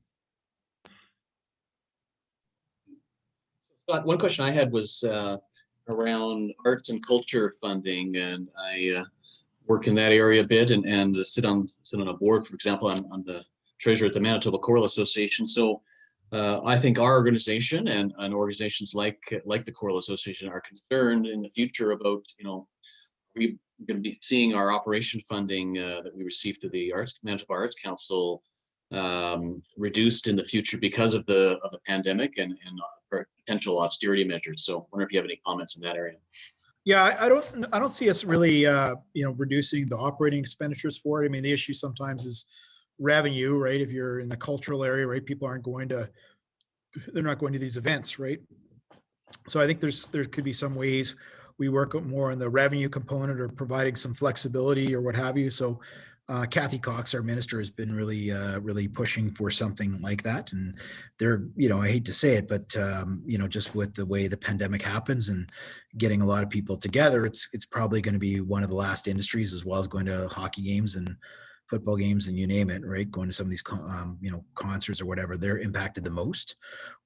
Scott, one question I had was around arts and culture funding, and I work in that area a bit and sit on a board, for example. I'm the treasurer at the Manitoba Choral Association. So I think our organization and organizations like the Choral Association are concerned in the future about, we're going to be seeing our operation funding that we receive to the Manitoba Arts Council reduced in the future because of the pandemic and potential austerity measures. So I wonder if you have any comments in that area. Yeah, I don't see us really, reducing the operating expenditures for it. I mean, the issue sometimes is revenue, right? If you're in the cultural area, right, people they're not going to these events, right? So I think there could be some ways we work more on the revenue component or providing some flexibility or what have you. So Kathy Cox, our minister, has been really pushing for something like that. And they're, I hate to say it, but just with the way the pandemic happens and getting a lot of people together, it's probably going to be one of the last industries, as well as going to hockey games and football games and you name it, right? Going to some of these, concerts or whatever, they're impacted the most.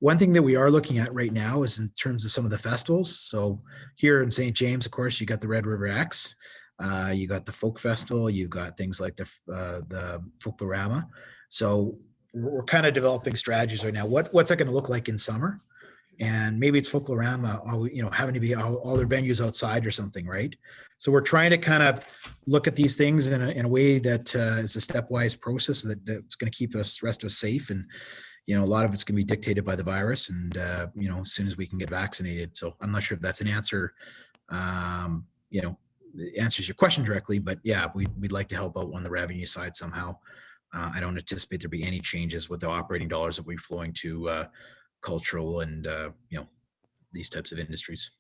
One thing that we are looking at right now is in terms of some of the festivals. So here in St. James, of course, you got the Red River X. You got the folk festival, you've got things like the Folklorama. So we're kind of developing strategies right now. What's that going to look like in summer? And maybe it's Folklorama, having to be all their venues outside or something, right? So we're trying to kind of look at these things in a way that is a stepwise process that's going to keep the rest of us safe. And, a lot of it's going to be dictated by the virus and, as soon as we can get vaccinated. So I'm not sure if that's an answer, answers your question directly, but yeah, we'd like to help out on the revenue side somehow. I don't anticipate there be any changes with the operating dollars that we're flowing to cultural and these types of industries.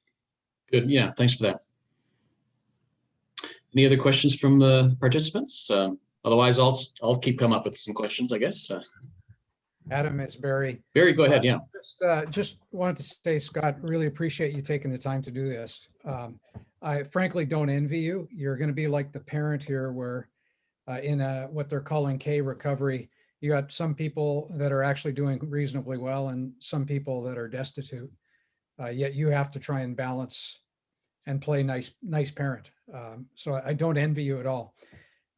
Good. Yeah, thanks for that. Any other questions from the participants? Otherwise, I'll keep coming up with some questions, I guess. Adam, it's Barry. Barry, go ahead. Yeah. Just wanted to say, Scott, really appreciate you taking the time to do this. I frankly don't envy you. You're going to be like the parent here where in what they're calling K recovery, you got some people that are actually doing reasonably well and some people that are destitute. Yet you have to try and balance and play nice parent. So I don't envy you at all.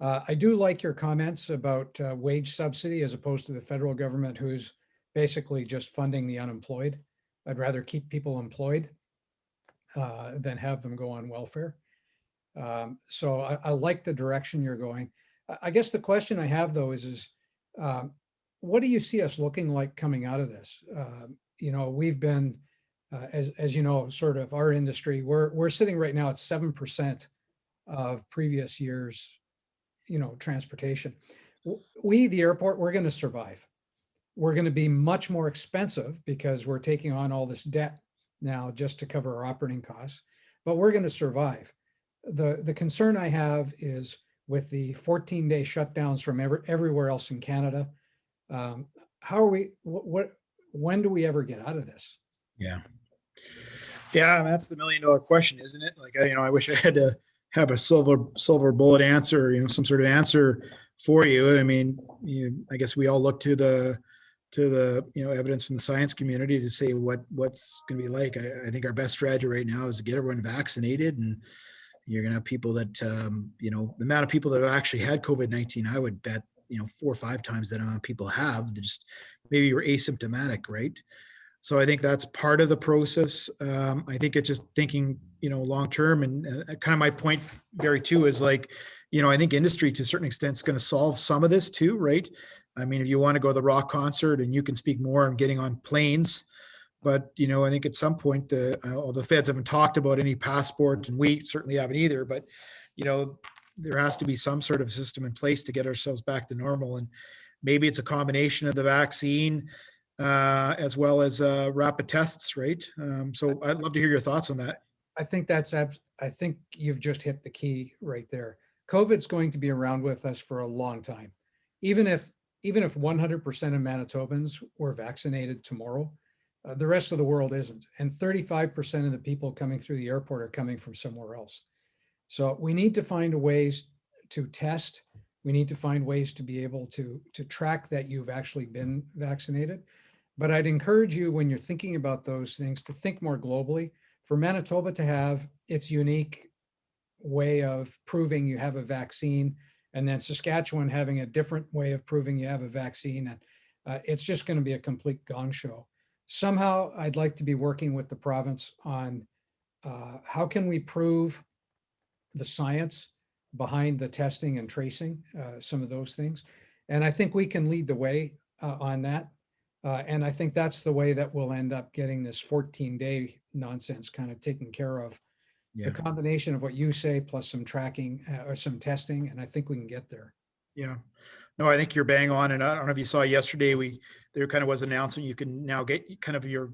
I do like your comments about wage subsidy as opposed to the federal government, who's basically just funding the unemployed. I'd rather keep people employed than have them go on welfare. So I like the direction you're going. I guess the question I have though is what do you see us looking like coming out of this? you know, we've been, as you know, sort of our industry, we're sitting right now at 7% of previous years, you know, transportation. We, the airport, we're going to survive. We're going to be much more expensive because we're taking on all this debt now just to cover our operating costs, but we're going to survive. The concern I have is with the 14-day shutdowns from everywhere else in Canada. How are we, when do we ever get out of this? Yeah. Yeah, that's the $1 million question, isn't it? Like, you know, I wish I had to have a silver bullet answer, you know, some sort of answer for you. I mean, I guess we all look to the you know, evidence from the science community to say what's going to be like. I think our best strategy right now is to get everyone vaccinated, and you're going to have people that you know, the amount of people that have actually had COVID-19, I would bet, you know, 4 or 5 times that amount of people have. They just maybe you're asymptomatic, right? So I think that's part of the process. I think it's just thinking, you know, long term, and kind of my point, Barry, too, is like, you know, I think industry to a certain extent is going to solve some of this too, right? I mean, if you want to go to the rock concert, and you can speak more on getting on planes, but you know, I think at some point the feds haven't talked about any passport, and we certainly haven't either. But you know, there has to be some sort of system in place to get ourselves back to normal, and maybe it's a combination of the vaccine as well as rapid tests, right? So I'd love to hear your thoughts on that. I think I think you've just hit the key right there. COVID's going to be around with us for a long time. Even if 100% of Manitobans were vaccinated tomorrow, the rest of the world isn't. And 35% of the people coming through the airport are coming from somewhere else. So we need to find ways to test. We need to find ways to be able to track that you've actually been vaccinated. But I'd encourage you, when you're thinking about those things, to think more globally. For Manitoba to have its unique way of proving you have a vaccine, and then Saskatchewan having a different way of proving you have a vaccine, and it's just going to be a complete gong show. Somehow, I'd like to be working with the province on how can we prove the science behind the testing and tracing, some of those things. And I think we can lead the way on that. And I think that's the way that we'll end up getting this 14-day nonsense kind of taken care of. Yeah. The combination of what you say plus some tracking or some testing, and I think we can get there. Yeah. No, I think you're bang on. And I don't know if you saw yesterday, there kind of was an announcement you can now get kind of your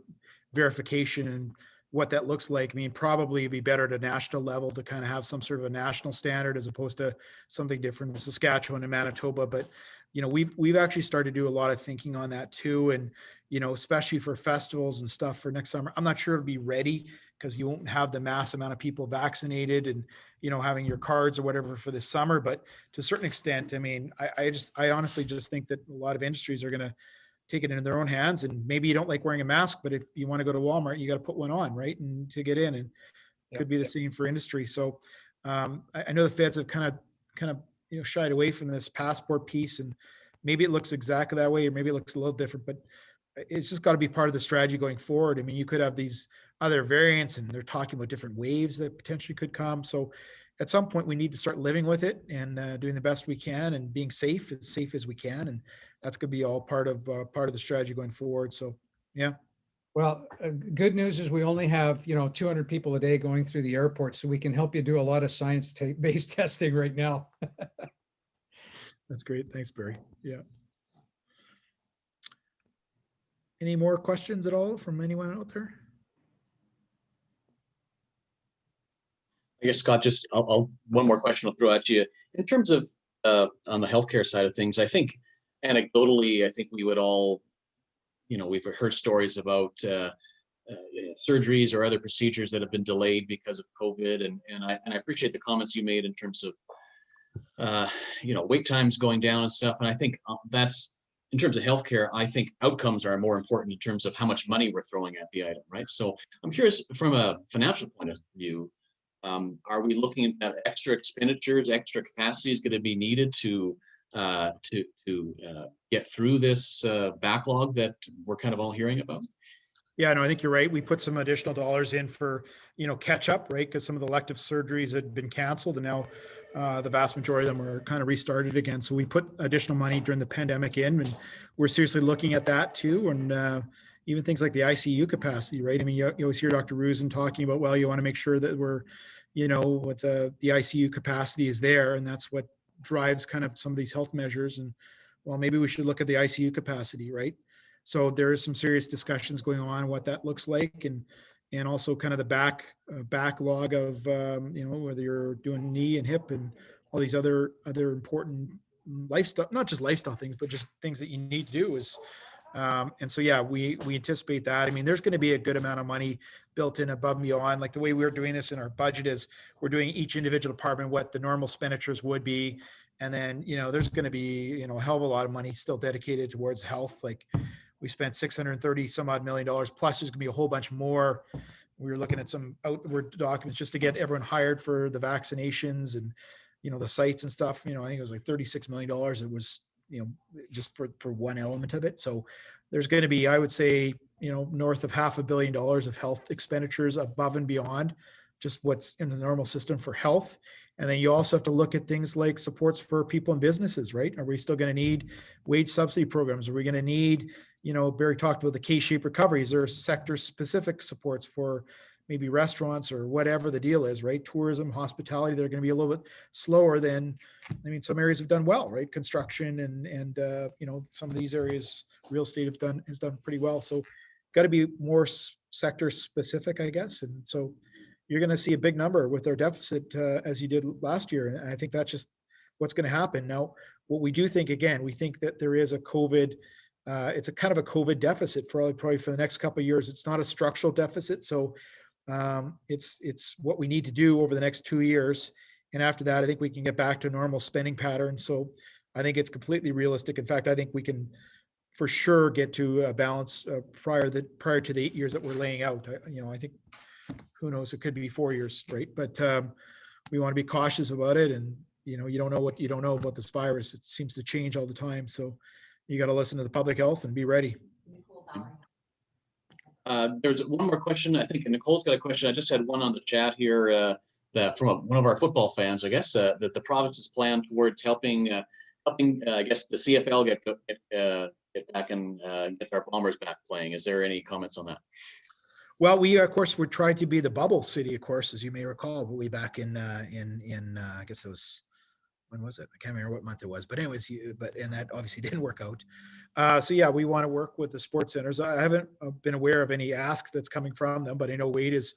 verification and what that looks like. I mean, probably it'd be better at a national level to kind of have some sort of a national standard as opposed to something different in Saskatchewan and Manitoba. But, you know, we've actually started to do a lot of thinking on that too. And, you know, especially for festivals and stuff for next summer, I'm not sure it'll be ready because you won't have the mass amount of people vaccinated and, you know, having your cards or whatever for this summer. But to a certain extent, I mean, I honestly just think that a lot of industries are going to take it into their own hands. And maybe you don't like wearing a mask, but if you want to go to Walmart, you got to put one on, right? And to get in, and could be the same for industry. So I know the feds have kind of, you know, shied away from this passport piece, and maybe it looks exactly that way, or maybe it looks a little different, but it's just got to be part of the strategy going forward. I mean, you could have these other variants, and they're talking about different waves that potentially could come. So at some point we need to start living with it and doing the best we can and being safe as we can. And that's going to be all part of the strategy going forward. So, yeah. Well, good news is we only have, you know, 200 people a day going through the airport, so we can help you do a lot of science-based testing right now. That's great. Thanks, Barry. Yeah. Any more questions at all from anyone out there? I guess, Scott, just one more question I'll throw at you. In terms of on the healthcare side of things, I think anecdotally, I think we would all, you know, we've heard stories about surgeries or other procedures that have been delayed because of COVID, and I appreciate the comments you made in terms of you know, wait times going down and stuff. And I think that's, in terms of healthcare, I think outcomes are more important in terms of how much money we're throwing at the item, right? So I'm curious, from a financial point of view, are we looking at extra expenditures, extra capacity is going to be needed to get through this backlog that we're kind of all hearing about? Yeah, no, I think you're right. We put some additional dollars in for, you know, catch up, right? Because some of the elective surgeries had been canceled, and now the vast majority of them are kind of restarted again. So we put additional money during the pandemic in, and we're seriously looking at that too. And, even things like the ICU capacity, right? I mean, you always hear Dr. Rusin talking about, well, you want to make sure that we're, with the ICU capacity is there, and that's what drives kind of some of these health measures. And well, maybe we should look at the ICU capacity, right? So there is some serious discussions going on what that looks like, and also kind of the backlog of whether you're doing knee and hip and all these other important lifestyle, not just lifestyle things, but just things that you need to do is. And so, yeah, we anticipate that. I mean, there's going to be a good amount of money built in above and beyond. Like the way we're doing this in our budget is we're doing each individual department what the normal expenditures would be. And then, there's going to be, a hell of a lot of money still dedicated towards health. Like we spent 630 some odd $1 million, plus there's going to be a whole bunch more. We were looking at some outward documents just to get everyone hired for the vaccinations and, the sites and stuff. I think it was like $36 million. It was, just for one element of it. So there's going to be, I would say, north of $500 million of health expenditures above and beyond just what's in the normal system for health. And then you also have to look at things like supports for people and businesses, right? Are we still going to need wage subsidy programs? Are we going to need, Barry talked about the K-shaped recovery. Is there sector specific supports for maybe restaurants or whatever the deal is, right? Tourism, hospitality, they're going to be a little bit slower than, some areas have done well, right? Construction and some of these areas, real estate has done pretty well. So got to be more sector specific, I guess. And so you're going to see a big number with our deficit as you did last year. And I think that's just what's going to happen. Now, what we do think, again, we think that there is a COVID, it's a kind of a COVID deficit probably for the next couple of years. It's not a structural deficit. So it's what we need to do over the next 2 years. And after that, I think we can get back to a normal spending pattern. So I think it's completely realistic. In fact, I think we can for sure get to a balance prior to the 8 years that we're laying out. I think, who knows, it could be 4 years, right? But we want to be cautious about it. And, you don't know what you don't know about this virus. It seems to change all the time. So you got to listen to the public health and be ready. There's one more question. I think Nicole's got a question. I just had one on the chat here that from one of our football fans, I guess, that the province's plan towards helping, I guess, the CFL get back and get our Bombers back playing. Is there any comments on that? Well, we, of course, we're trying to be the bubble city, of course, as you may recall, way back in I guess it was, when was it? I can't remember what month it was, but anyways, and that obviously didn't work out. So yeah, we want to work with the sports centers. I haven't been aware of any ask that's coming from them, but I know Wade is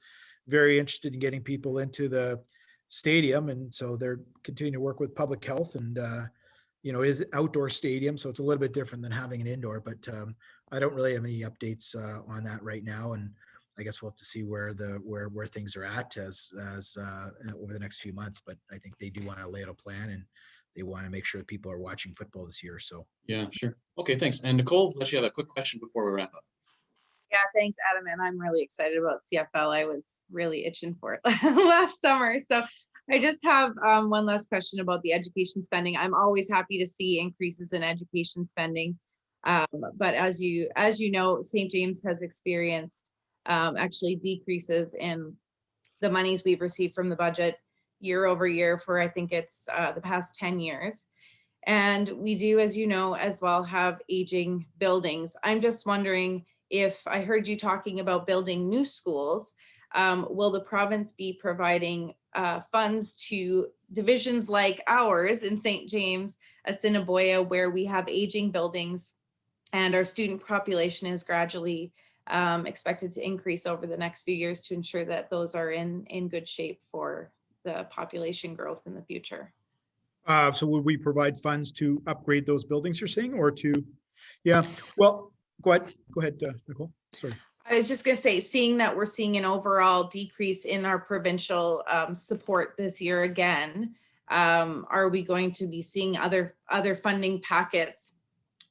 very interested in getting people into the stadium. And so they're continuing to work with public health and, it is an outdoor stadium, so it's a little bit different than having an indoor, but I don't really have any updates on that right now. And I guess we'll have to see where things are at as over the next few months. But I think they do want to lay out a plan and they want to make sure that people are watching football this year. So yeah, sure. Okay, thanks. And Nicole, let's you have a quick question before we wrap up. Yeah, thanks, Adam. And I'm really excited about CFL. I was really itching for it last summer. So I just have one last question about the education spending. I'm always happy to see increases in education spending. But as you know, St. James has experienced actually decreases in the monies we've received from the budget year over year for, I think it's the past 10 years. And we do, as you know, as well have aging buildings. I'm just wondering if I heard you talking about building new schools, will the province be providing funds to divisions like ours in St. James, Assiniboia, where we have aging buildings and our student population is gradually expected to increase over the next few years to ensure that those are in good shape for the population growth in the future? So would we provide funds to upgrade those buildings you're saying, or to, yeah, well, go ahead, Nicole, sorry. I was just going to say, seeing that we're seeing an overall decrease in our provincial support this year again, are we going to be seeing other funding packets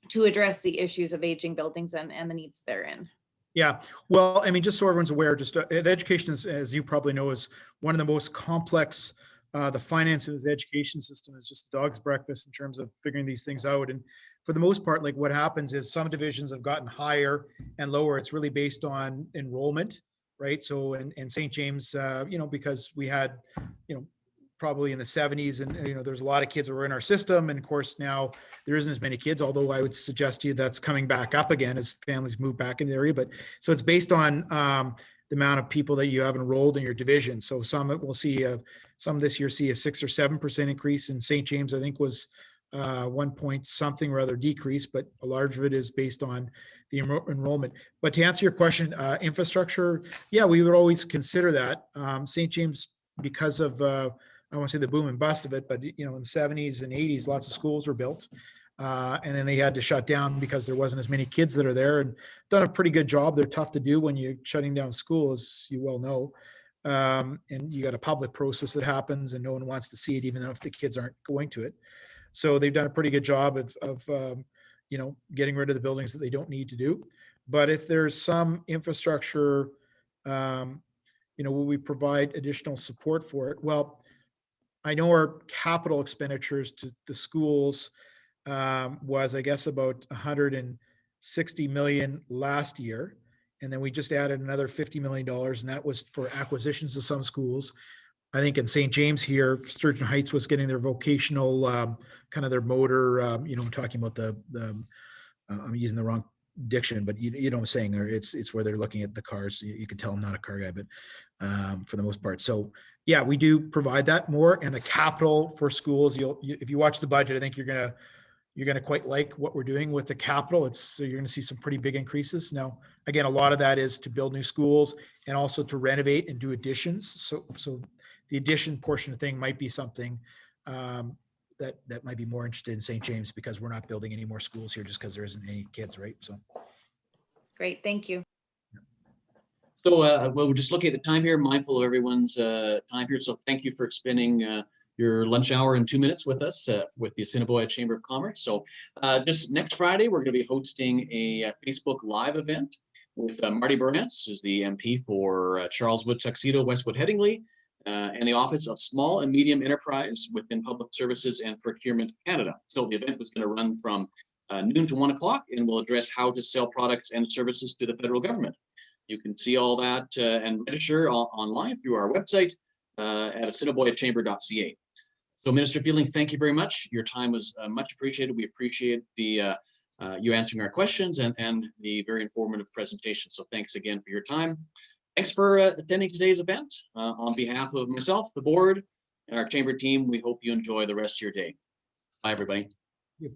to address the issues of aging buildings and the needs therein? Yeah, well, I mean, just so everyone's aware, just the education is, as you probably know, is one of the most complex. The finance of the education system is just a dog's breakfast in terms of figuring these things out. And for the most part, like what happens is some divisions have gotten higher and lower. It's really based on enrollment, right? So in St. James, because we had, probably in the 70s, and there's a lot of kids that were in our system, and of course now there isn't as many kids, although I would suggest to you that's coming back up again as families move back in the area. But so it's based on the amount of people that you have enrolled in your division. So some we'll see some this year see a 6 or 7% increase. In St. James, I think was 1 point something rather decrease, but a large of it is based on the enrollment. But to answer your question, infrastructure, yeah, we would always consider that. St. James, because of I won't say the boom and bust of it, but in the 70s and 80s, lots of schools were built. And then they had to shut down because there wasn't as many kids that are there, and done a pretty good job. They're tough to do when you're shutting down school, as you well know. And you got a public process that happens and no one wants to see it, even if the kids aren't going to it. So they've done a pretty good job of getting rid of the buildings that they don't need to do. But if there's some infrastructure, will we provide additional support for it? Well, I know our capital expenditures to the schools was, I guess, about 160 million last year. And then we just added another $50 million, and that was for acquisitions of some schools. I think in St. James here, Sturgeon Heights was getting their vocational, kind of their motor, I'm talking about I'm using the wrong diction, but you know what I'm saying there. It's where they're looking at the cars. You can tell I'm not a car guy, but for the most part. So yeah, we do provide that more. And the capital for schools, if you watch the budget, I think you're gonna quite like what we're doing with the capital. So you're gonna see some pretty big increases. Now, again, a lot of that is to build new schools and also to renovate and do additions. So the addition portion of the thing might be something that might be more interested in St. James, because we're not building any more schools here just because there isn't any kids, right? So Great, thank you. So we're just looking at the time here, mindful of everyone's time here. So thank you for spending your lunch hour and 2 minutes with us with the Assiniboia Chamber of Commerce. So just next Friday, we're going to be hosting a Facebook Live event with Marty Burantz, who's the MP for Charleswood, Tuxedo, Westwood, Headingley, and the Office of Small and Medium Enterprise within Public Services and Procurement Canada. So the event was going to run from noon to 1 o'clock, and will address how to sell products and services to the federal government. You can see all that and register online through our website at assiniboiachamber.ca. So Minister Fielding, thank you very much. Your time was much appreciated. We appreciate you answering our questions and the very informative presentation. So thanks again for your time. Thanks for attending today's event. On behalf of myself, the board, and our chamber team, we hope you enjoy the rest of your day. Bye, everybody. Thank you.